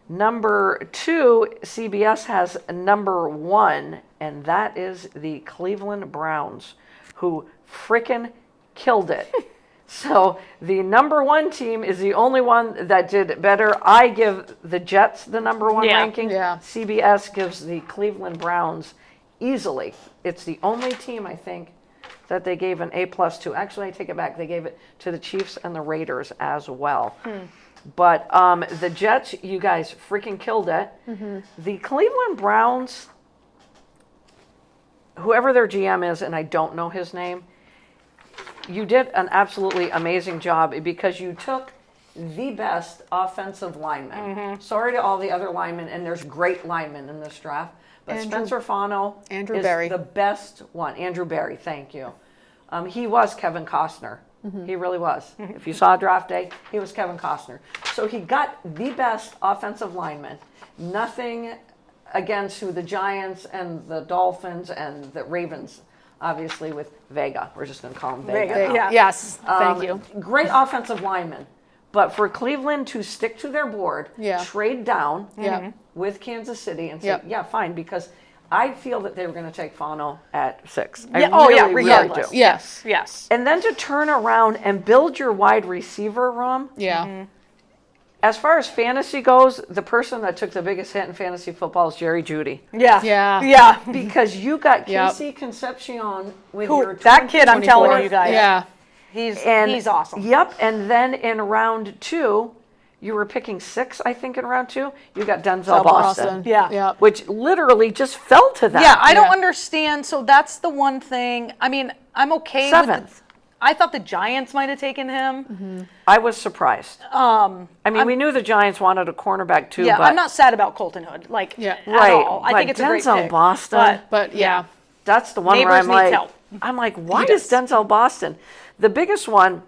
Number 2, CBS has number 1, and that is the Cleveland Browns, who frickin' killed it. So the number 1 team is the only one that did better. I give the Jets the number 1 ranking. Yeah. CBS gives the Cleveland Browns easily. It's the only team, I think, that they gave an A+ to. Actually, I take it back. They gave it to the Chiefs and the Raiders as well. But the Jets, you guys freaking killed it. The Cleveland Browns, whoever their GM is, and I don't know his name, you did an absolutely amazing job because you took the best offensive lineman. Sorry to all the other linemen, and there's great linemen in this draft, but Spencer Fano Andrew is Berry. the best one. Andrew Berry, thank you. He was Kevin Costner. He really was. If you saw draft day, he was Kevin Costner. So he got the best offensive lineman. Nothing against who the Giants and the Dolphins and the Ravens, obviously with Vega. We're just going to call him Vega. Vega, now. yeah. Yes, thank you. Great offensive lineman. But for Cleveland to stick to their board, Yeah. trade down Yeah. with Kansas City and say, Yep. yeah, fine, because I feel that they were going to take Fano at 6. Yeah, oh, yeah, really regardless. do. Yes. Yes. And then to turn around and build your wide receiver room. Yeah. As far as fantasy goes, the person that took the biggest hit in fantasy football is Jerry Jeudy. Yeah. Yeah. Yeah. Because you got Yep. Casey Concepcion with Who, your that kid, I'm telling you guys. Yeah. He's awesome. Yep, and then in round 2, you were picking 6, I think, in round 2. You got Denzel Boston, Yeah. Yep. which literally just fell to that. Yeah, I don't Yeah. understand. So that's the one thing. I mean, I'm okay with 7th. I thought the Giants might have taken him. I was surprised. I mean, we knew the Giants wanted a cornerback too. Yeah, but I'm not sad about Colton Hood. Like, Yeah. at right. all. I but think it's a great Denzel pick. Boston. But yeah. That's the one where Neighbors I'm needs like, help. why He does does. Denzel Boston? The biggest one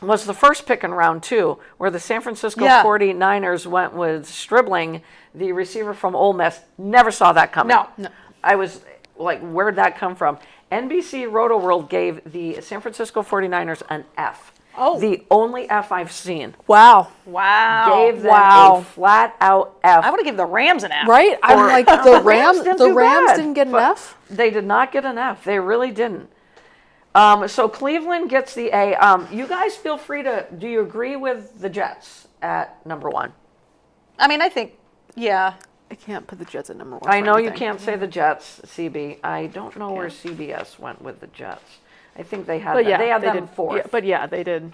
was the first pick in round 2, where the San Francisco Yeah. 49ers went with Stribling, the receiver from Ole Miss. Never saw that coming. No. I was like, where'd that come from? NBC Roto World gave the San Francisco 49ers an F. Oh. The only F I've seen. Wow. Wow. Gave them Wow. a flat out F. I would have given the Rams an F. Right? I'm like the Rams. didn't The do Rams bad, didn't get an but F. They did not get an F. They really didn't. So Cleveland gets the A. You guys feel free to. Do you agree with the Jets at number 1? I mean, I think, yeah. I can't put the Jets at number 1. I for know you anything. can't say the Jets, CB. I don't know where CBS went with the Jets. I think they had But yeah, they had them did. 4th. Yeah, but yeah, they did.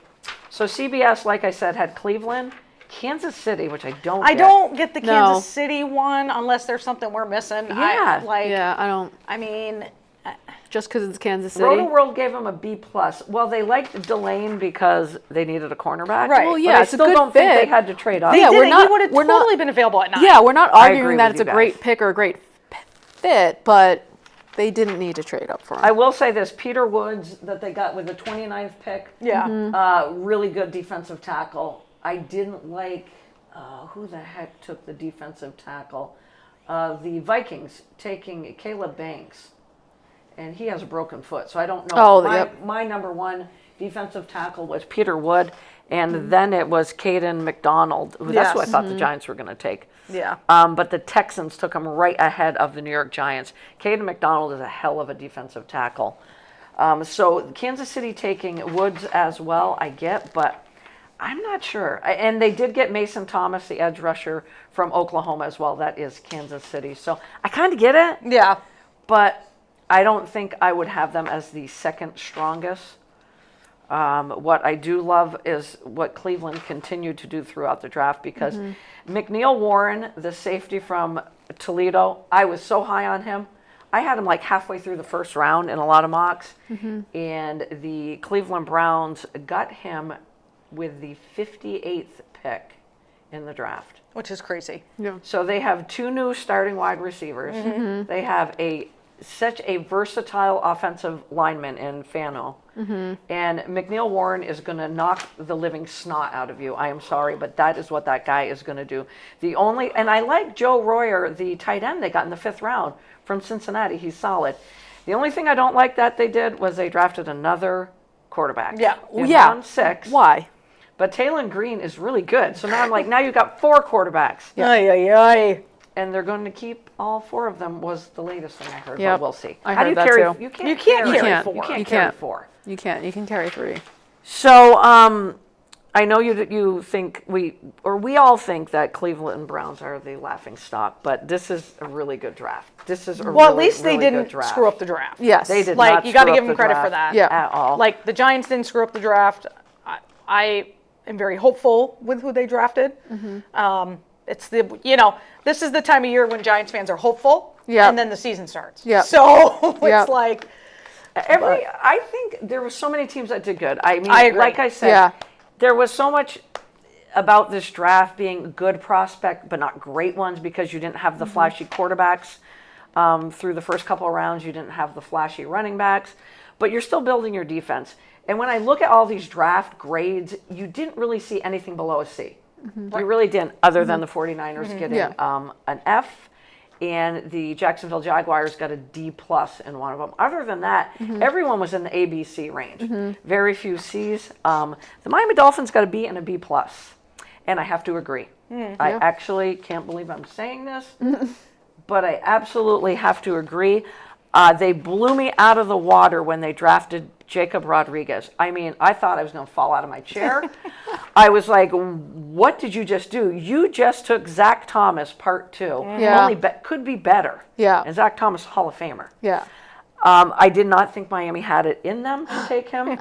So CBS, like I said, had Cleveland, Kansas City, which I don't. I get. don't get the No. Kansas City one unless there's something we're missing. Yeah. Yeah, I don't. I mean, Just because it's Kansas City. Roto World gave them a B+. Well, they liked Delane because they needed a cornerback. Right. Well, But yeah, I it's a still good don't think they fit. had to trade up. Yeah, he we're did it. not- He would have we're not- totally been available at 9. Yeah, we're not agree arguing that with it's you a great guys. pick or a great fit, but they didn't need to trade up for him. I will say this: Peter Woods that they got with the 29th pick. Yeah. Really good defensive tackle. I didn't like who the heck took the defensive tackle. The Vikings taking Caleb Banks, and he has a broken foot, so I don't know. Oh, my, yep. my number 1 defensive tackle was Peter Wood, and then it was Caden McDonald. That's who I Yes. thought the Giants were going to take. Yeah. But the Texans took him right ahead of the New York Giants. Caden McDonald is a hell of a defensive tackle. So Kansas City taking Woods as well, I get, but I'm not sure. And they did get Mason Thomas, the edge rusher from Oklahoma as well. That is Kansas City. So I kind of get it, Yeah. but I don't think I would have them as the second strongest. What I do love is what Cleveland continued to do throughout the draft because McNeil Warren, the safety from Toledo, I was so high on him. I had him like halfway through the first round in a lot of mocks, and the Cleveland Browns got him with the 58th pick in the draft. Which is crazy. So they have 2 new starting wide receivers. They have such a versatile offensive lineman in Fano. And McNeil Warren is going to knock the living snot out of you. I am sorry, but that is what that guy is going to do. And I like Joe Royer, the tight end they got in the 5th round from Cincinnati. He's solid. The only thing I don't like that they did was they drafted another quarterback. Yeah. In Yeah. round 6. Why? But Taylon Green is really good. So now I'm like, now you've got 4 quarterbacks. Ay, ay, ay. And they're going to keep all 4 of them was the latest thing I heard, Yep. but we'll see. I How do heard you that carry? too. You can't, You can't carry carry 4. four. You can't You carry can't. 4. You can't. You can carry 3. So I know you think we all think that Cleveland Browns are the laughing stock, but this is a really good draft. This is a Well, really, at least they really good didn't draft. screw up the draft. Yes. They did Like, not you got to screw give up them the credit for draft that. Yeah. at all. Like, the Giants didn't screw up the draft. I am very hopeful with who they drafted. It's this is the time of year when Giants fans are hopeful. Yeah. And then the season starts. Yeah. So it's Yeah. like, I think there were so many teams that did good. I mean, I agree. like I said, Yeah. there was so much about this draft being good prospect, but not great ones because you didn't have the flashy quarterbacks through the first couple of rounds. You didn't have the flashy running backs, but you're still building your defense. And when I look at all these draft grades, you didn't really see anything below a C. You really didn't, other than the 49ers getting an F, and the Jacksonville Jaguars got a D plus in one of them. Other than that, everyone was in the A, B, C range. Very few Cs. The Miami Dolphins got a B and a B plus, and I have to agree. I actually can't believe I'm saying this, but I absolutely have to agree. They blew me out of the water when they drafted Jacob Rodriguez. I mean, I thought I was going to fall out of my chair. I was like, what did you just do? You just took Zach Thomas, part 2. Yeah. Only could be better. Yeah. And Zach Thomas, Hall of Famer. Yeah. I did not think Miami had it in them to take him.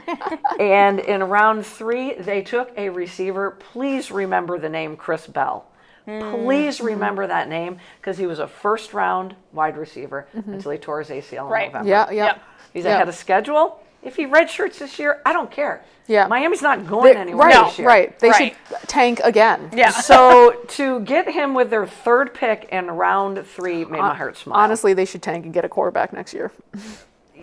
And in round 3, they took a receiver. Please remember the name Chris Bell. Please remember that name because he was a first-round wide receiver until he tore his ACL in November. Yeah. He's ahead of schedule. If he redshirts this year, I don't care. Yeah. Miami's not going anywhere Right. this year. Right. They Right. should tank again. Yeah. So to get him with their 3rd pick in round 3 made my heart smile. Honestly, they should tank and get a quarterback next year.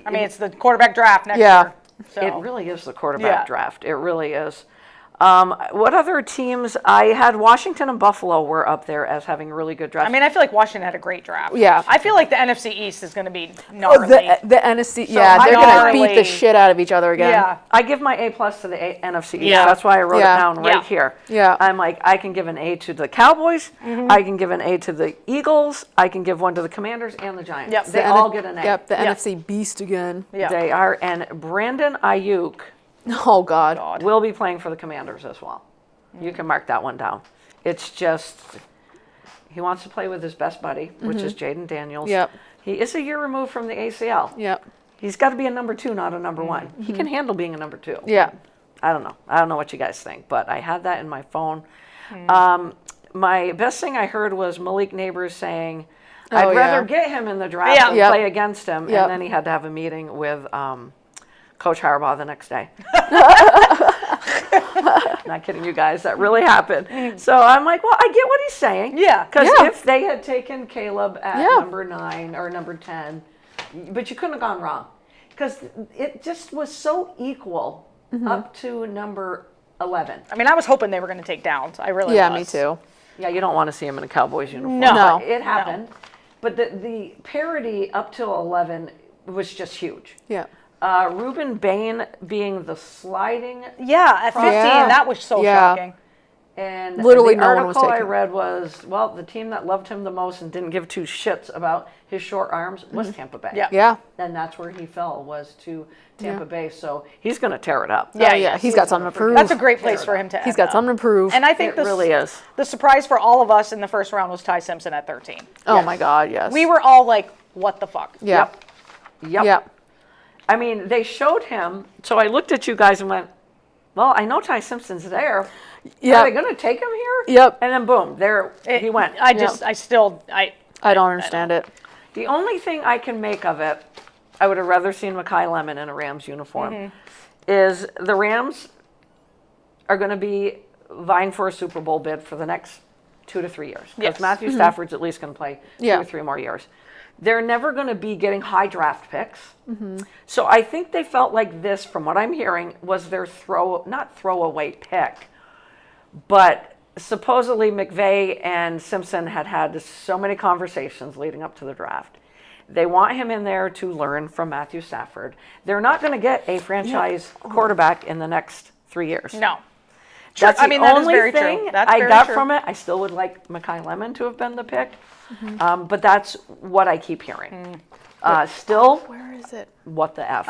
I mean, it's the quarterback draft next Yeah. year. So. It really is the quarterback Yeah. draft. It really is. What other teams? I had Washington and Buffalo were up there as having really good drafts. I mean, I feel like Washington had a great draft. Yeah. I feel like the NFC East is going to be Oh, gnarly. the NFC, yeah, they're going to beat gnarly. the shit out of each other again. Yeah. I give my A plus to the NFC East. Yeah. That's why I wrote Yeah. it down right Yeah. here. Yeah. I'm like, I can give an A to the Cowboys. I can give an A to the Eagles. I can give one to the Commanders and the Giants. Yep. They The all get an A. Yep, the Yeah. NFC beast again. Yeah. They are. And Brandon Ayuk Oh, God. will be playing for the Commanders as well. You can mark that one down. It's just, he wants to play with his best buddy, which is Jaden Daniels. Yep. He is a year removed from the ACL. Yep. He's got to be a number 2, not a number 1. He can handle being a number 2. Yeah. I don't know. I don't know what you guys think, but I had that in my phone. My best thing I heard was Malik Neighbors saying, I'd Oh, rather yeah. get him in the draft Yeah. than Yep. play against him. Yep. And then he had to have a meeting with Coach Harbaugh the next day. Not kidding you guys. That really happened. So I'm like, well, I get what he's saying. Yeah. Because Yeah. if they had taken Caleb at Yeah. number 9 or number 10, but you couldn't have gone wrong. Because it just was so equal up to number 11. I mean, I was hoping they were going to take Downs. I really Yeah, was. me too. Yeah, you don't want to see him in a Cowboys uniform. No. No. But it happened. But the parity up till 11 was just huge. Yeah. Reuben Bain being the sliding, Yeah, at 15, Yeah. that was so Yeah. shocking. and Literally the no one was article I taking it. read was, well, the team that loved him the most and didn't give 2 shits about his short arms was Tampa Bay. Yeah. Yeah. And that's where he fell, was to Tampa Bay. So he's going to tear it up. Yeah, Oh, yeah. He's got something to prove. That's a great place for him to He's end got up. something to prove. And I think It really is. the surprise for all of us in the first round was Ty Simpson at 13. Oh, Yes. my God, yes. We were all like, what the fuck? Yeah. Yep. Yeah. I mean, they showed him. So I looked at you guys and went, well, I know Ty Simpson's there. Yeah. Are they going to take him here? Yep. And then boom, there he went. I I don't understand it. The only thing I can make of it, I would have rather seen Mekhi Lemon in a Rams uniform, is the Rams are going to be vying for a Super Bowl bid for the next 2 to 3 years. Because Yes. Matthew Stafford's at least going to play 2 Yeah. or 3 more years. They're never going to be getting high draft picks. So I think they felt like this, from what I'm hearing, was their not throwaway pick, but supposedly McVay and Simpson had so many conversations leading up to the draft. They want him in there to learn from Matthew Stafford. They're not going to get a franchise quarterback in the next 3 years. No. That's I mean, the that is only very thing true. That's I very got true. from it. I still would like Mekhi Lemon to have been the pick, but that's what I keep hearing. Still, Where is it? what the F?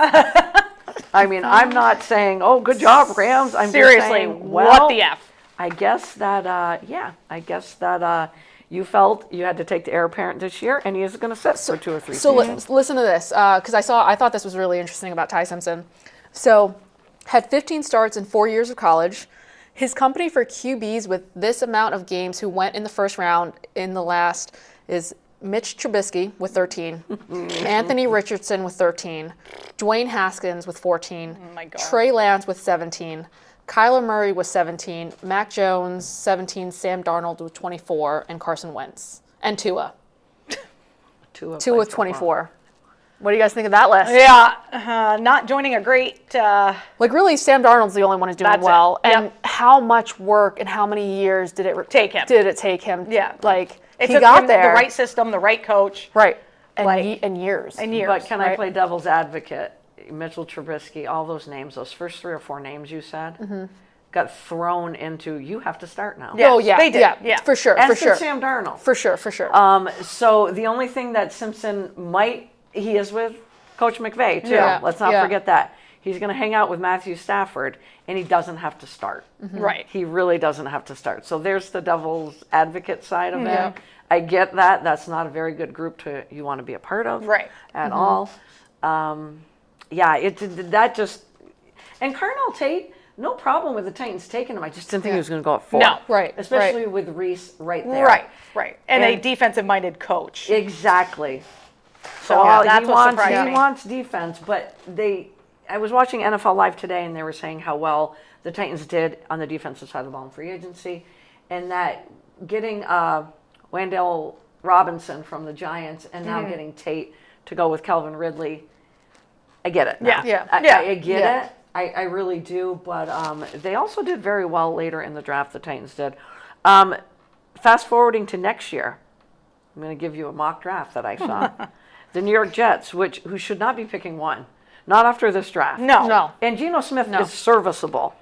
I mean, I'm not saying, oh, good job, Rams. I'm Seriously, just saying, well, what the F? I guess that, you felt you had to take the heir apparent this year, and he is going to sit for 2 or 3 So seasons. listen to this, because I thought this was really interesting about Ty Simpson. So, had 15 starts in 4 years of college. His company for QBs with this amount of games who went in the first round in the last is Mitch Trubisky with 13, Anthony Richardson with 13, Dwayne Haskins with 14, my God. Trey Lance with 17, Kyler Murray with 17, Mac Jones 17, Sam Darnold with 24, and Carson Wentz and Tua. Tua With 24. What do you guys think of that list? Yeah, not joining a great. Like really, Sam Darnold's the only one who's doing That's it. well. And Yep. how much work and how many years did it Take him. Did it take him? Yeah. like It he took got him there, the right system, the right coach, right, and like- and years. and years. But can I right? play devil's advocate? Mitchell Trubisky, all those names, those first 3 or 4 names you said, got thrown into, you have to start now. Yeah. Oh yeah, they did. Yeah. for sure, As for did sure, Sam Darnold. for sure. So the only thing that Simpson he is with Coach McVay too. Yeah, Let's not yeah. forget that. He's going to hang out with Matthew Stafford, and he doesn't have to start. Right. He really doesn't have to start. So there's the devil's advocate side of Yeah. it. I get that. That's not a very good group you want to be a part of. Right. At all. Yeah, that just, and Carnell Tate, no problem with the Titans taking him. I just didn't think he was going to go at 4. No. Right, Especially with Reese right there. Right. And a And- defensive-minded coach. Exactly. So yeah, that's what surprised he me. wants defense, but I was watching NFL Live today, and they were saying how well the Titans did on the defensive side of the ball in free agency, and that getting Wendell Robinson from the Giants and now getting Tate to go with Calvin Ridley, I get it now. Yeah. I get Yeah. it. I really do, but they also did very well later in the draft, the Titans did. Fast forwarding to next year, I'm going to give you a mock draft that I saw. The New York Jets, who should not be picking 1, not after this draft. No. And Geno Smith is serviceable.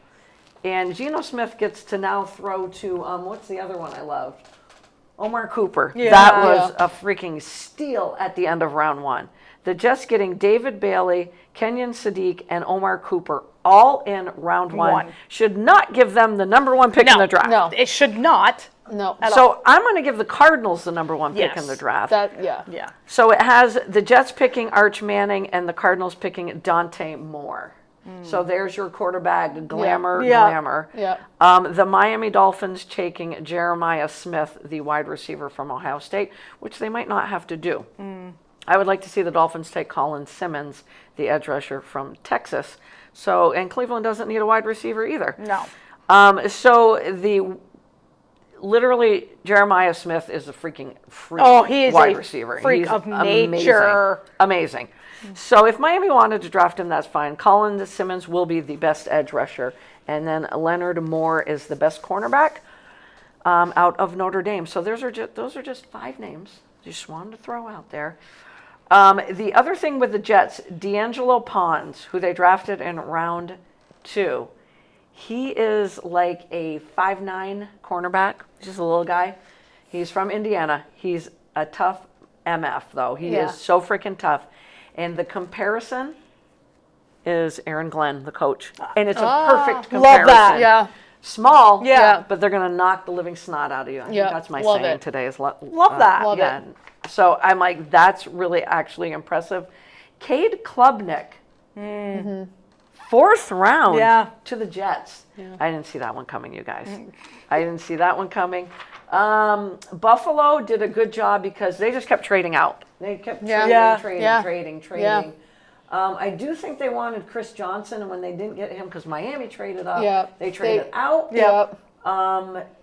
And Geno Smith gets to now throw to, what's the other one I loved? Omar Cooper. Yeah. That was a freaking steal at the end of round 1. The Jets getting David Bailey, Kenyon Sadiq, and Omar Cooper all in round 1 should not give them the number 1 pick in the draft. No. It should not. No. So I'm going to give the Cardinals the number 1 pick in Yes. the draft. Yeah. So it has the Jets picking Arch Manning and the Cardinals picking Dante Moore. So there's your quarterback, glamour. Yeah. The Miami Dolphins taking Jeremiah Smith, the wide receiver from Ohio State, which they might not have to do. I would like to see the Dolphins take Colin Simmons, the edge rusher from Texas. So, and Cleveland doesn't need a wide receiver either. No. So literally, Jeremiah Smith is a freaking freak He is wide a receiver. freak He's of nature. Amazing. So if Miami wanted to draft him, that's fine. Colin Simmons will be the best edge rusher. And then Leonard Moore is the best cornerback out of Notre Dame. So those are just 5 names. Just wanted to throw out there. The other thing with the Jets, D'Angelo Pons, who they drafted in round 2, he is like a 5'9" cornerback, just a little guy. He's from Indiana. He's a tough MF, though. He is so freaking tough. And the comparison is Aaron Glenn, the coach. And it's a perfect comparison. love that. Yeah. Small, Yeah. but they're going to knock the living snot out of you. I think Yeah, that's my love saying it. today. Love that. Love yeah. So I'm like, that's really actually impressive. Cade Klubnik, 4th round Yeah. to the Jets. I didn't see that one coming, you guys. I didn't see that one coming. Buffalo did a good job because they just kept trading out. They kept trading. Yeah. I do think they wanted Chris Johnson, and when they didn't get him, because Miami traded up, Yep. they traded out. Yep.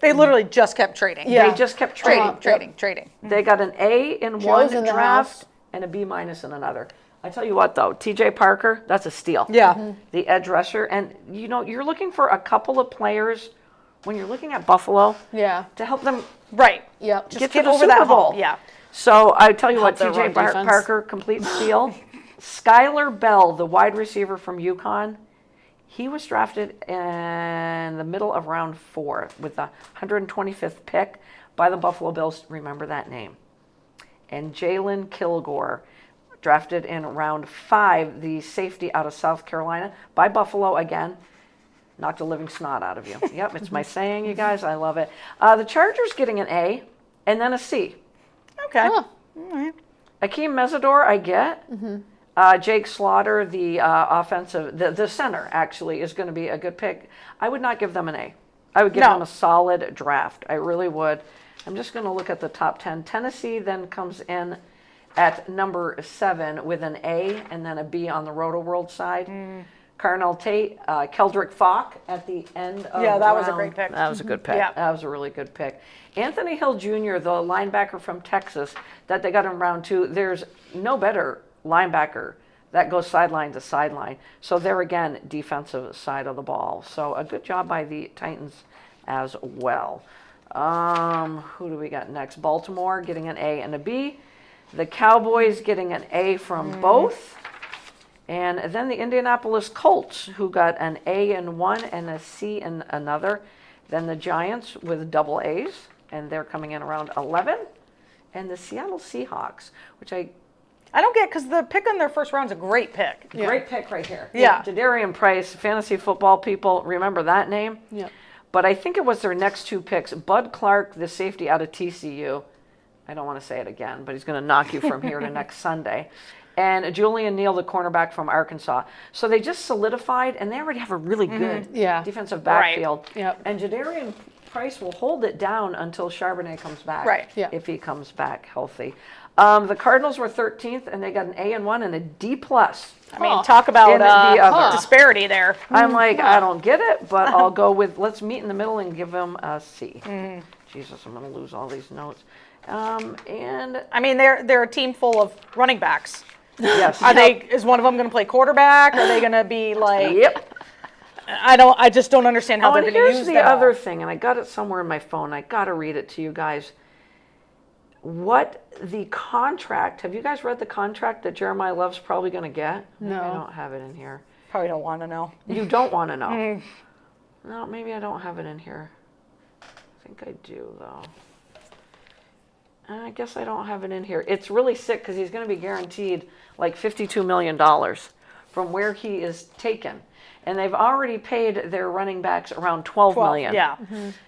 They literally just kept trading. Yeah. They just kept trading. Trading. They got an A in Joe's one in the draft house. and a B- in another. I tell you what, though, TJ Parker, that's a steal. Yeah. The edge rusher. And, you're looking for a couple of players when you're looking at Buffalo Yeah. to help them Right. Yep. Just get to get the over Super that Bowl. hump. Yeah. So I tell you what, Help their TJ run defense. Parker, complete steal. Skylar Bell, the wide receiver from UConn, he was drafted in the middle of round 4 with the 125th pick by the Buffalo Bills. Remember that name. And Jalen Kilgore, drafted in round 5, the safety out of South Carolina by Buffalo again. Knocked the living snot out of you. Yep, it's my saying, you guys. I love it. The Chargers getting an A and then a C. Okay. Huh. Akeem Mesidor, I get. Jake Slaughter, the offensive, the center, actually, is going to be a good pick. I would not give them an A. I would give No. them a solid draft. I really would. I'm just going to look at the top 10. Tennessee then comes in at number 7 with an A and then a B on the Roto World side. Carnell Tate, Keldrick Falk at the end of Yeah, that was a round. great pick. That was a good pick. Yeah. That was a really good pick. Anthony Hill Jr., the linebacker from Texas that they got in round 2, there's no better linebacker that goes sideline to sideline. So there again, defensive side of the ball. So a good job by the Titans as well. Who do we got next? Baltimore getting an A and a B. The Cowboys getting an A from both. And then the Indianapolis Colts, who got an A in one and a C in another. Then the Giants with double A's, and they're coming in around 11. And the Seattle Seahawks, which I don't get, because the pick in their first round is a great pick. great pick right here. Yeah. Jadarian Price, fantasy football people, remember that name? Yeah. But I think it was their next 2 picks. Bud Clark, the safety out of TCU. I don't want to say it again, but he's going to knock you from here to next Sunday. And Julian Neal, the cornerback from Arkansas. So they just solidified, and they already have a really good Yeah. defensive backfield. Yep. And Jadarian Price will hold it down until Charbonnet comes back. Right. Yeah. If he comes back healthy. The Cardinals were 13th, and they got an A in one and a D plus. I mean, talk about In the other. disparity there. I'm like, I don't get it, but I'll go with, let's meet in the middle and give them a C. Jesus, I'm going to lose all these notes. And I mean, they're a team full of running backs. yes. Is one of them going to play quarterback? Are they going to be like? Yep. I just don't understand how Oh, they're and going to here's use the that. other thing, and I got it somewhere in my phone. I got to read it to you guys. What the contract, have you guys read the contract that Jeremiah Love's probably going to get? No. I don't have it in here. Probably don't want to know. You don't want to know. No, maybe I don't have it in here. I think I do, though. I guess I don't have it in here. It's really sick because he's going to be guaranteed like $52 million from where he is taken. And they've already paid their running backs around $12 million. Yeah.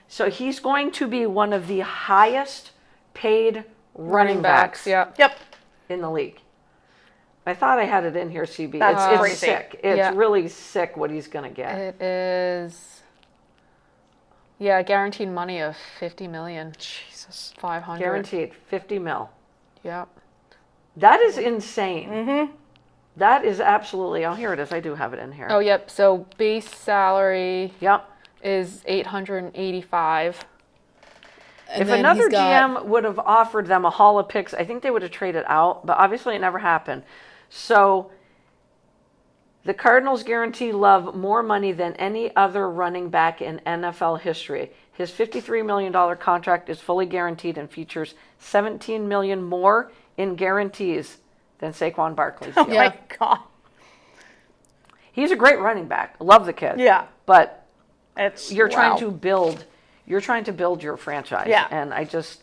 So he's going to be one of the highest paid running backs Yeah. Yep. in the league. I thought I had it in here, CB. That's It's crazy. sick. It's Yeah. really sick what he's going to get. It is. Yeah, guaranteed money of 50 million. Jesus. 500. Guaranteed 50 mil. Yep. That is insane. That is absolutely, oh, here it is. I do have it in here. Oh, yep. So base salary Yep. is 885. And If then another he's got- GM would have offered them a haul of picks, I think they would have traded out, but obviously it never happened. So the Cardinals guarantee Love more money than any other running back in NFL history. His $53 million contract is fully guaranteed and features $17 million more in guarantees than Saquon Barkley's deal. Oh my God. He's a great running back. Love the kid. Yeah. But It's you're trying wow. to build your franchise. Yeah. And I just,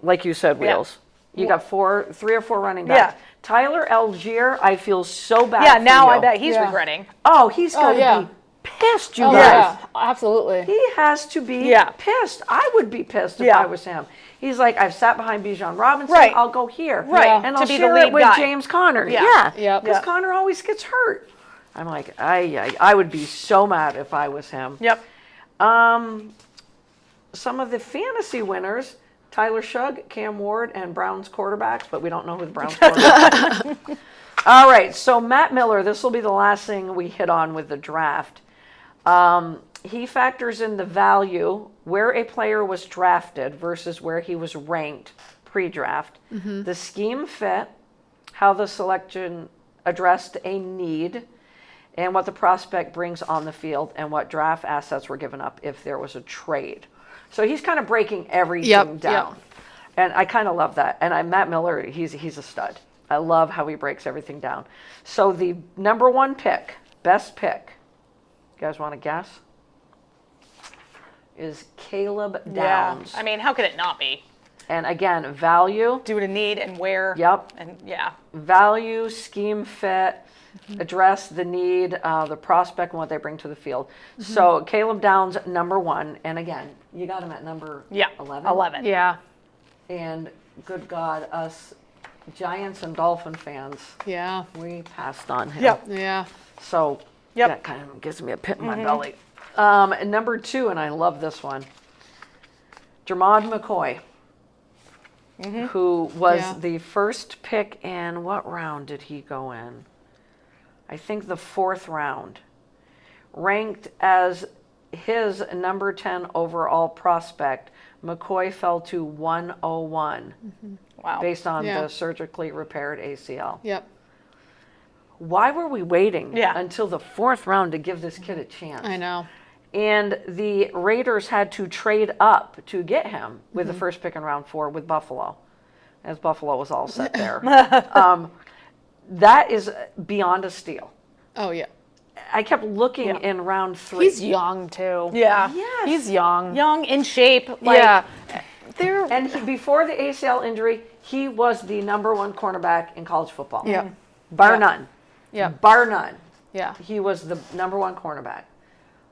like you said, Yeah. Wheels, you got 3 or 4 running backs. Yeah. Tyler Algier, I feel so bad Yeah. for Now you. I bet he's Yeah. regretting. Oh, he's going to yeah. be pissed, you Oh, guys. yeah, absolutely. He has to be Yeah. pissed. I would be pissed if Yeah. I was him. He's like, I've sat behind Bijan Robinson. Right. I'll go here. Right. Yeah. And To I'll be the share it lead with guy. James Conner. Yeah. Yeah. Yep. Because Yeah. Conner always gets hurt. I'm like, I would be so mad if I was him. Yep. Some of the fantasy winners, Tyler Shugg, Cam Ward, and Browns quarterbacks, but we don't know who the Browns quarterback is. All right, so Matt Miller, this will be the last thing we hit on with the draft. He factors in the value where a player was drafted versus where he was ranked pre-draft, the scheme fit, how the selection addressed a need, and what the prospect brings on the field, and what draft assets were given up if there was a trade. So he's kind of breaking everything Yep, down. And I kind of love that. And Matt Miller, he's a stud. I love how he breaks everything down. So the number 1 pick, best pick, you guys want to guess? Is Caleb Downs. Yeah. I mean, how could it not be? And again, value, Due to need and where. Yep. And yeah. value, scheme fit, address the need, the prospect, and what they bring to the field. So Caleb Downs, number 1. And again, you got him at number Yeah. 11. 11. Yeah. And good God, us Giants and Dolphin fans, Yeah. we passed on him. Yep. Yeah. So Yep. that kind of gives me a pit in my belly. And number 2, and I love this one, Jermod McCoy. who was Yeah. the first pick in, what round did he go in? I think the 4th round. Ranked as his number 10 overall prospect, McCoy fell to 101 Wow. based on Yeah. the surgically repaired ACL. Yep. Why were we waiting Yeah. until the 4th round to give this kid a chance? I know. And the Raiders had to trade up to get him with the first pick in round 4 with Buffalo, as Buffalo was all set there. That is beyond a steal. Oh yeah. I kept looking Yeah. in round 3. He's young too. Yeah. Yes. He's young. Young, in shape. Like, Yeah. They're And before the ACL injury, he was the number 1 cornerback in college football. yeah. Bar Yeah. none. Yeah. Bar none. Yeah. He was the number 1 cornerback.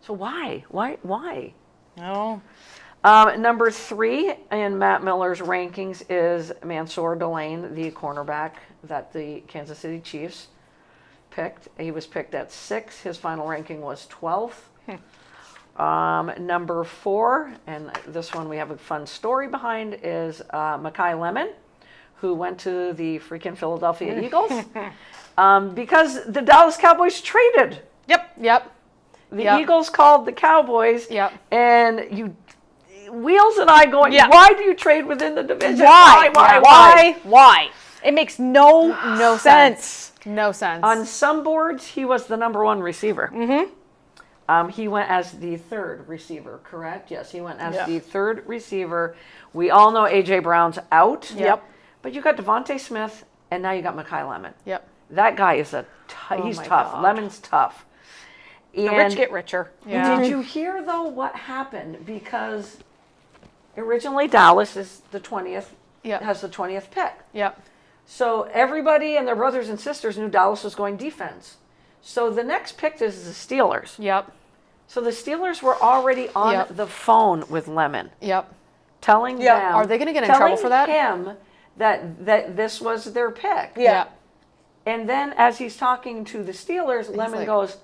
So why? Why? No. Number 3 in Matt Miller's rankings is Mansour Delane, the cornerback that the Kansas City Chiefs picked. He was picked at 6. His final ranking was 12th. Number 4, and this one we have a fun story behind, is Mekhi Lemon, who went to the freaking Philadelphia Eagles because the Dallas Cowboys traded. Yep. Yep. The Yep. Eagles called the Cowboys, Yep. and Wheels and I going, Yeah. why do you trade within the division? Why? Why? Why? It makes no sense. No sense. On some boards, he was the number 1 receiver. He went as the 3rd receiver, correct? Yes, he went as Yeah. the 3rd receiver. We all know A.J. Brown's out. Yep. But you got Devontae Smith, and now you got Mekhi Lemon. Yep. That guy is he's my tough. God. Lemon's tough. The rich get richer. Yeah. Did you hear, though, what happened? Because originally Dallas is the 20th, Yep. has the 20th pick. Yep. So everybody and their brothers and sisters knew Dallas was going defense. So the next pick is the Steelers. Yep. So the Steelers were already on Yep. the phone with Lemon, Yep. telling Yeah. them. Are they gonna get in trouble for that? Telling him that this was their pick. Yeah. And then as he's talking to the Steelers, Lemon like- goes,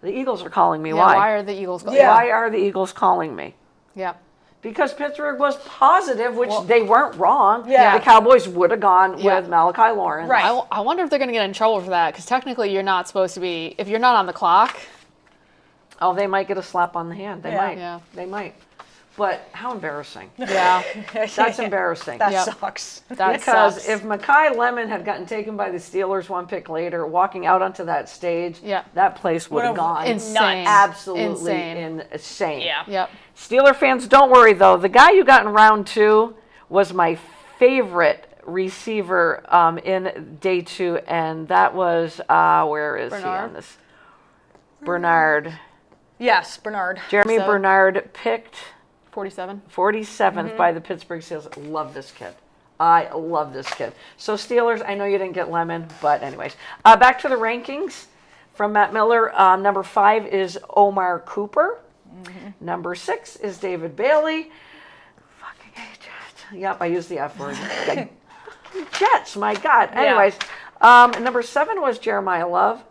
"The Eagles are calling me. Yeah. Why? Why are the Eagles going? Yeah. Why are the Eagles calling me?" Yep. Because Pittsburgh was positive, which they weren't wrong. Yeah. The Cowboys would have gone Yeah. with Malachi Lawrence. Right. I wonder if they're going to get in trouble for that because technically you're not supposed to be if you're not on the clock. Oh, they might get a slap on the hand. They Yeah. might. Yeah. They might. But how embarrassing. Yeah. That's embarrassing. That Yep. sucks. That Because sucks. if Mekhi Lemon had gotten taken by the Steelers 1 pick later, walking out onto that stage, Yeah. that place would have Would've gone Insane. absolutely Insane. insane. Yeah. Yep. Steeler fans, don't worry though. The guy you got in round 2 was my favorite receiver in day 2, and that was where is he Bernard? on this? Bernard. Yes, Bernard. Jeremy So- Bernard picked 47. 47th by the Pittsburgh Steelers. Love this kid. I love this kid. So Steelers, I know you didn't get Lemon, but anyways. Back to the rankings from Matt Miller. Number 5 is Omar Cooper. Number 6 is David Bailey. Fucking Jets. Yep, I used the F word. Fucking Jets, my God. Anyways, number 7 was Jeremiah Love.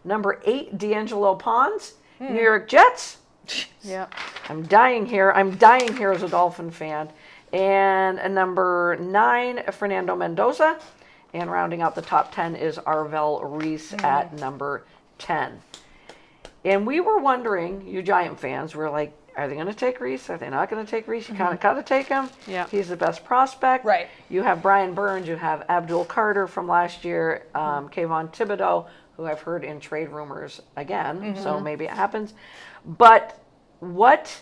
Number 8, D'Angelo Pons. New York Jets. Yep. I'm dying here. I'm dying here as a Dolphin fan. And number 9, Fernando Mendoza. And rounding out the top 10 is Arvell Reese at number 10. And we were wondering, you Giant fans, were like, are they going to take Reese? Are they not going to take Reese? You kind of got to take him. Yeah. He's the best prospect. Right. You have Brian Burns. You have Abdul Carter from last year. Kayvon Thibodeau, who I've heard in trade rumors again. So maybe it happens. But what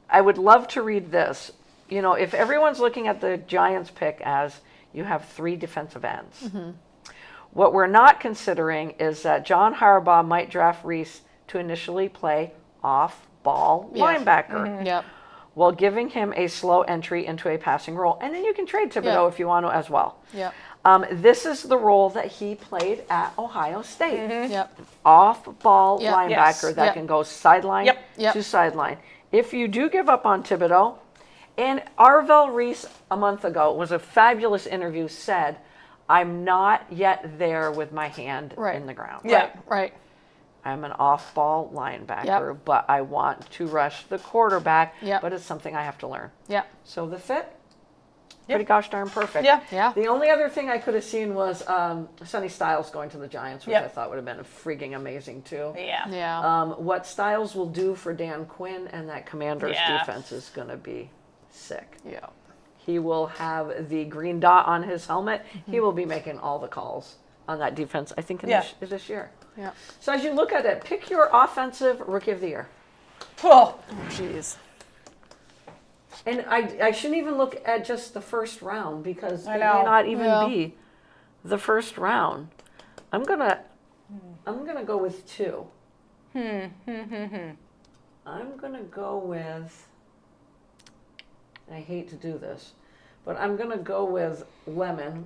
I would love to read this. You know, if everyone's looking at the Giants pick as you have 3 defensive ends, what we're not considering is that John Harbaugh might draft Reese to initially play off-ball Yes. linebacker Yep. while giving him a slow entry into a passing role. And then you can trade Thibodeau Yeah. if you want to as well. Yep. This is the role that he played at Ohio State. Yep. Off-ball Yep. linebacker Yes. that Yep. can go sideline Yep. Yep. to sideline. If you do give up on Thibodeau, and Arvell Reese a month ago was a fabulous interview, said, I'm not yet there with my hand Right. in the ground. Yeah. Right. I'm an off-ball linebacker, Yep. but I want to rush the quarterback, Yep. but it's something I have to learn. Yep. So the fit, pretty gosh darn perfect. Yeah. Yeah. The only other thing I could have seen was Sonny Styles going to the Giants, which Yep. I thought would have been freaking amazing too. Yeah. Yeah. What Styles will do for Dan Quinn and that Commanders Yeah. defense is going to be sick. Yeah. He will have the green dot on his helmet. He will be making all the calls on that defense, I think, in this year. Yeah. So as you look at it, pick your offensive rookie of the year. Oh, Jeez. And I shouldn't even look at just the first round because it may know. not even Yeah. be the first round. I'm gonna go with two. I'm gonna go with. I hate to do this, but I'm gonna go with Lemon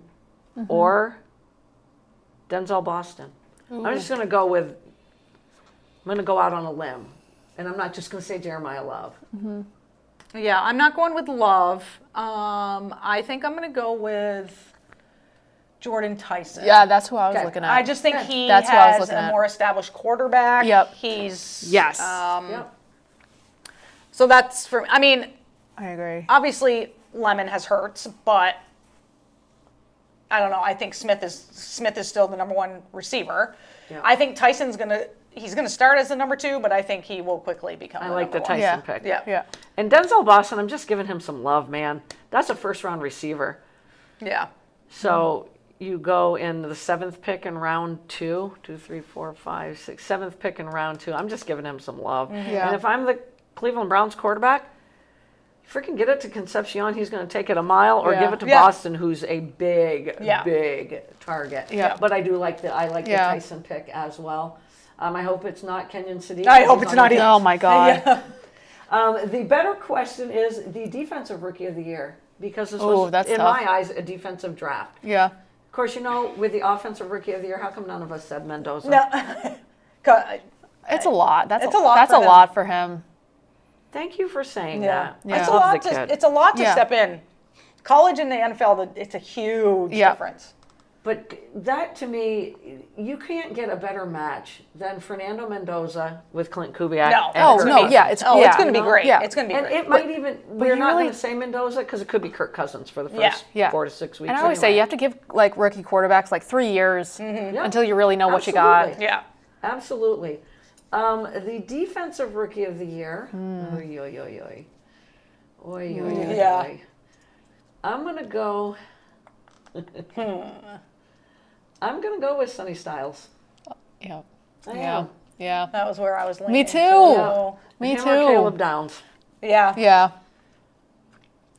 or Denzel Boston. I'm just gonna go with. I'm gonna go out on a limb, and I'm not just gonna say Jeremiah Love. yeah. I'm not going with Love. I think I'm going to go with Jordan Tyson. Yeah, that's who I was Okay. looking at. I just think he That's what I was has looking a at. more established quarterback. Yep. He's Yes. Yep. So that's for. I mean, I agree. obviously Lemon has hurts, but I don't know. I think Smith is still the number one receiver. Yeah. I think Tyson's gonna start as the number two, but I think he will quickly become. I the like the number one. Tyson Yeah. pick. Yeah. Yeah. And Denzel Boston, I'm just giving him some love, man. That's a first round receiver. Yeah. So you go in the seventh pick in round 2, 2, 3, 4, 5, 6, seventh pick in round 2. I'm just giving him some love. Yeah. And if I'm the Cleveland Browns quarterback, freaking get it to Concepcion. He's going to take it a mile, or Yeah. give it to Yeah. Boston, who's a big, Yeah. big target. Yeah. But I do like the Yeah. Tyson pick as well. I hope it's not Kenyon Sadiq. I hope He's it's on not the- either. Oh my God. The better question is the defensive rookie of the year, because this Ooh, was, that's in tough. my eyes, a defensive draft. Yeah. Of course, with the offensive rookie of the year, how come none of us said Mendoza? No. It's a lot. That's It's a lot That's for a him. lot for him. Thank you for saying Yeah. that. Yeah. I It's a love lot the kid. it's a lot to Yeah. step in. College and the NFL, it's a huge Yeah. difference. But that, to me, you can't get a better match than Fernando Mendoza with Clint Kubiak. No. and Oh, Kurt no, Cousins. yeah, it's Oh, yeah. it's going to be You know? great. Yeah. It's going to be And great. it might even, we're you not really- going to say Mendoza because it could be Kirk Cousins for the first Yeah. Yeah. 4 to 6 weeks. And I always say anyway. you have to give like rookie quarterbacks like 3 years Yeah. until you really know what you got. Absolutely. yeah. Absolutely. The defensive rookie of the year. Oy, oy, oy, oy. Oy, oy, oy, Yeah. oy. I'm going to go. I'm going to go with Sonny Styles. Yeah. I Yeah. am. Yeah. That was where I was leaning. Me too. So, Me Him too. or Caleb Downs. yeah. Yeah.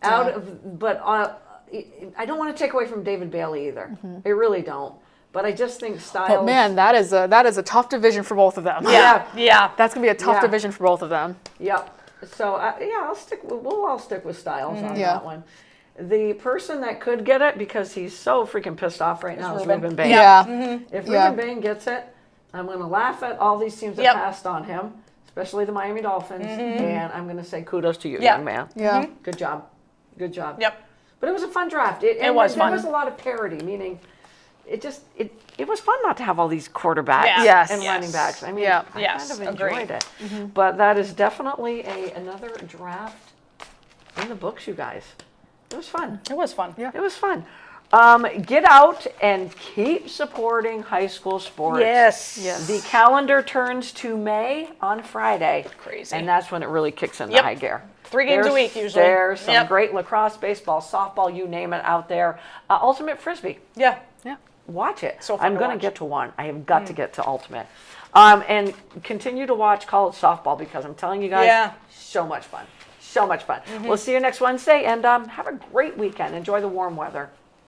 But I don't want to take away from David Bailey either. I really don't. But I just think Styles. But man, that is a tough division for both of them. Yeah. Yeah. That's gonna be a tough Yeah. division for both of them. Yep. So I'll stick. We'll all stick with Styles on Yeah. that one. The person that could get it, because he's so freaking pissed off right now, is Ruben. Ruben Bain. Yeah. If Yeah. Ruben Bain gets it, I'm going to laugh at all these teams that Yep. passed on him, especially the Miami Dolphins, and I'm going to say kudos to you, Yeah. young man. Yeah. Good job. Good job. Yep. But it was a fun draft. It was there fun. was a lot of parity, meaning it was fun not to have all these quarterbacks Yeah. Yes. and Yes. running backs. I mean, Yeah. I Yes, kind of agreed. enjoyed it. But that is definitely another draft in the books, you guys. It was fun. It was fun. Yeah. It was fun. Get out and keep supporting high school sports. Yes. Yes. The calendar turns to May on Friday. Crazy. And that's when it really kicks into Yep. high gear. 3 games a There's- week usually. There's some Yep. great lacrosse, baseball, softball, you name it out there. Ultimate Frisbee. Yeah. Yeah. Watch it. So fun I'm to going to watch. get to one. I have got to get to Ultimate. And continue to watch college softball, because I'm telling you guys, Yeah. so much fun. So much fun. We'll see you next Wednesday, and have a great weekend. Enjoy the warm weather.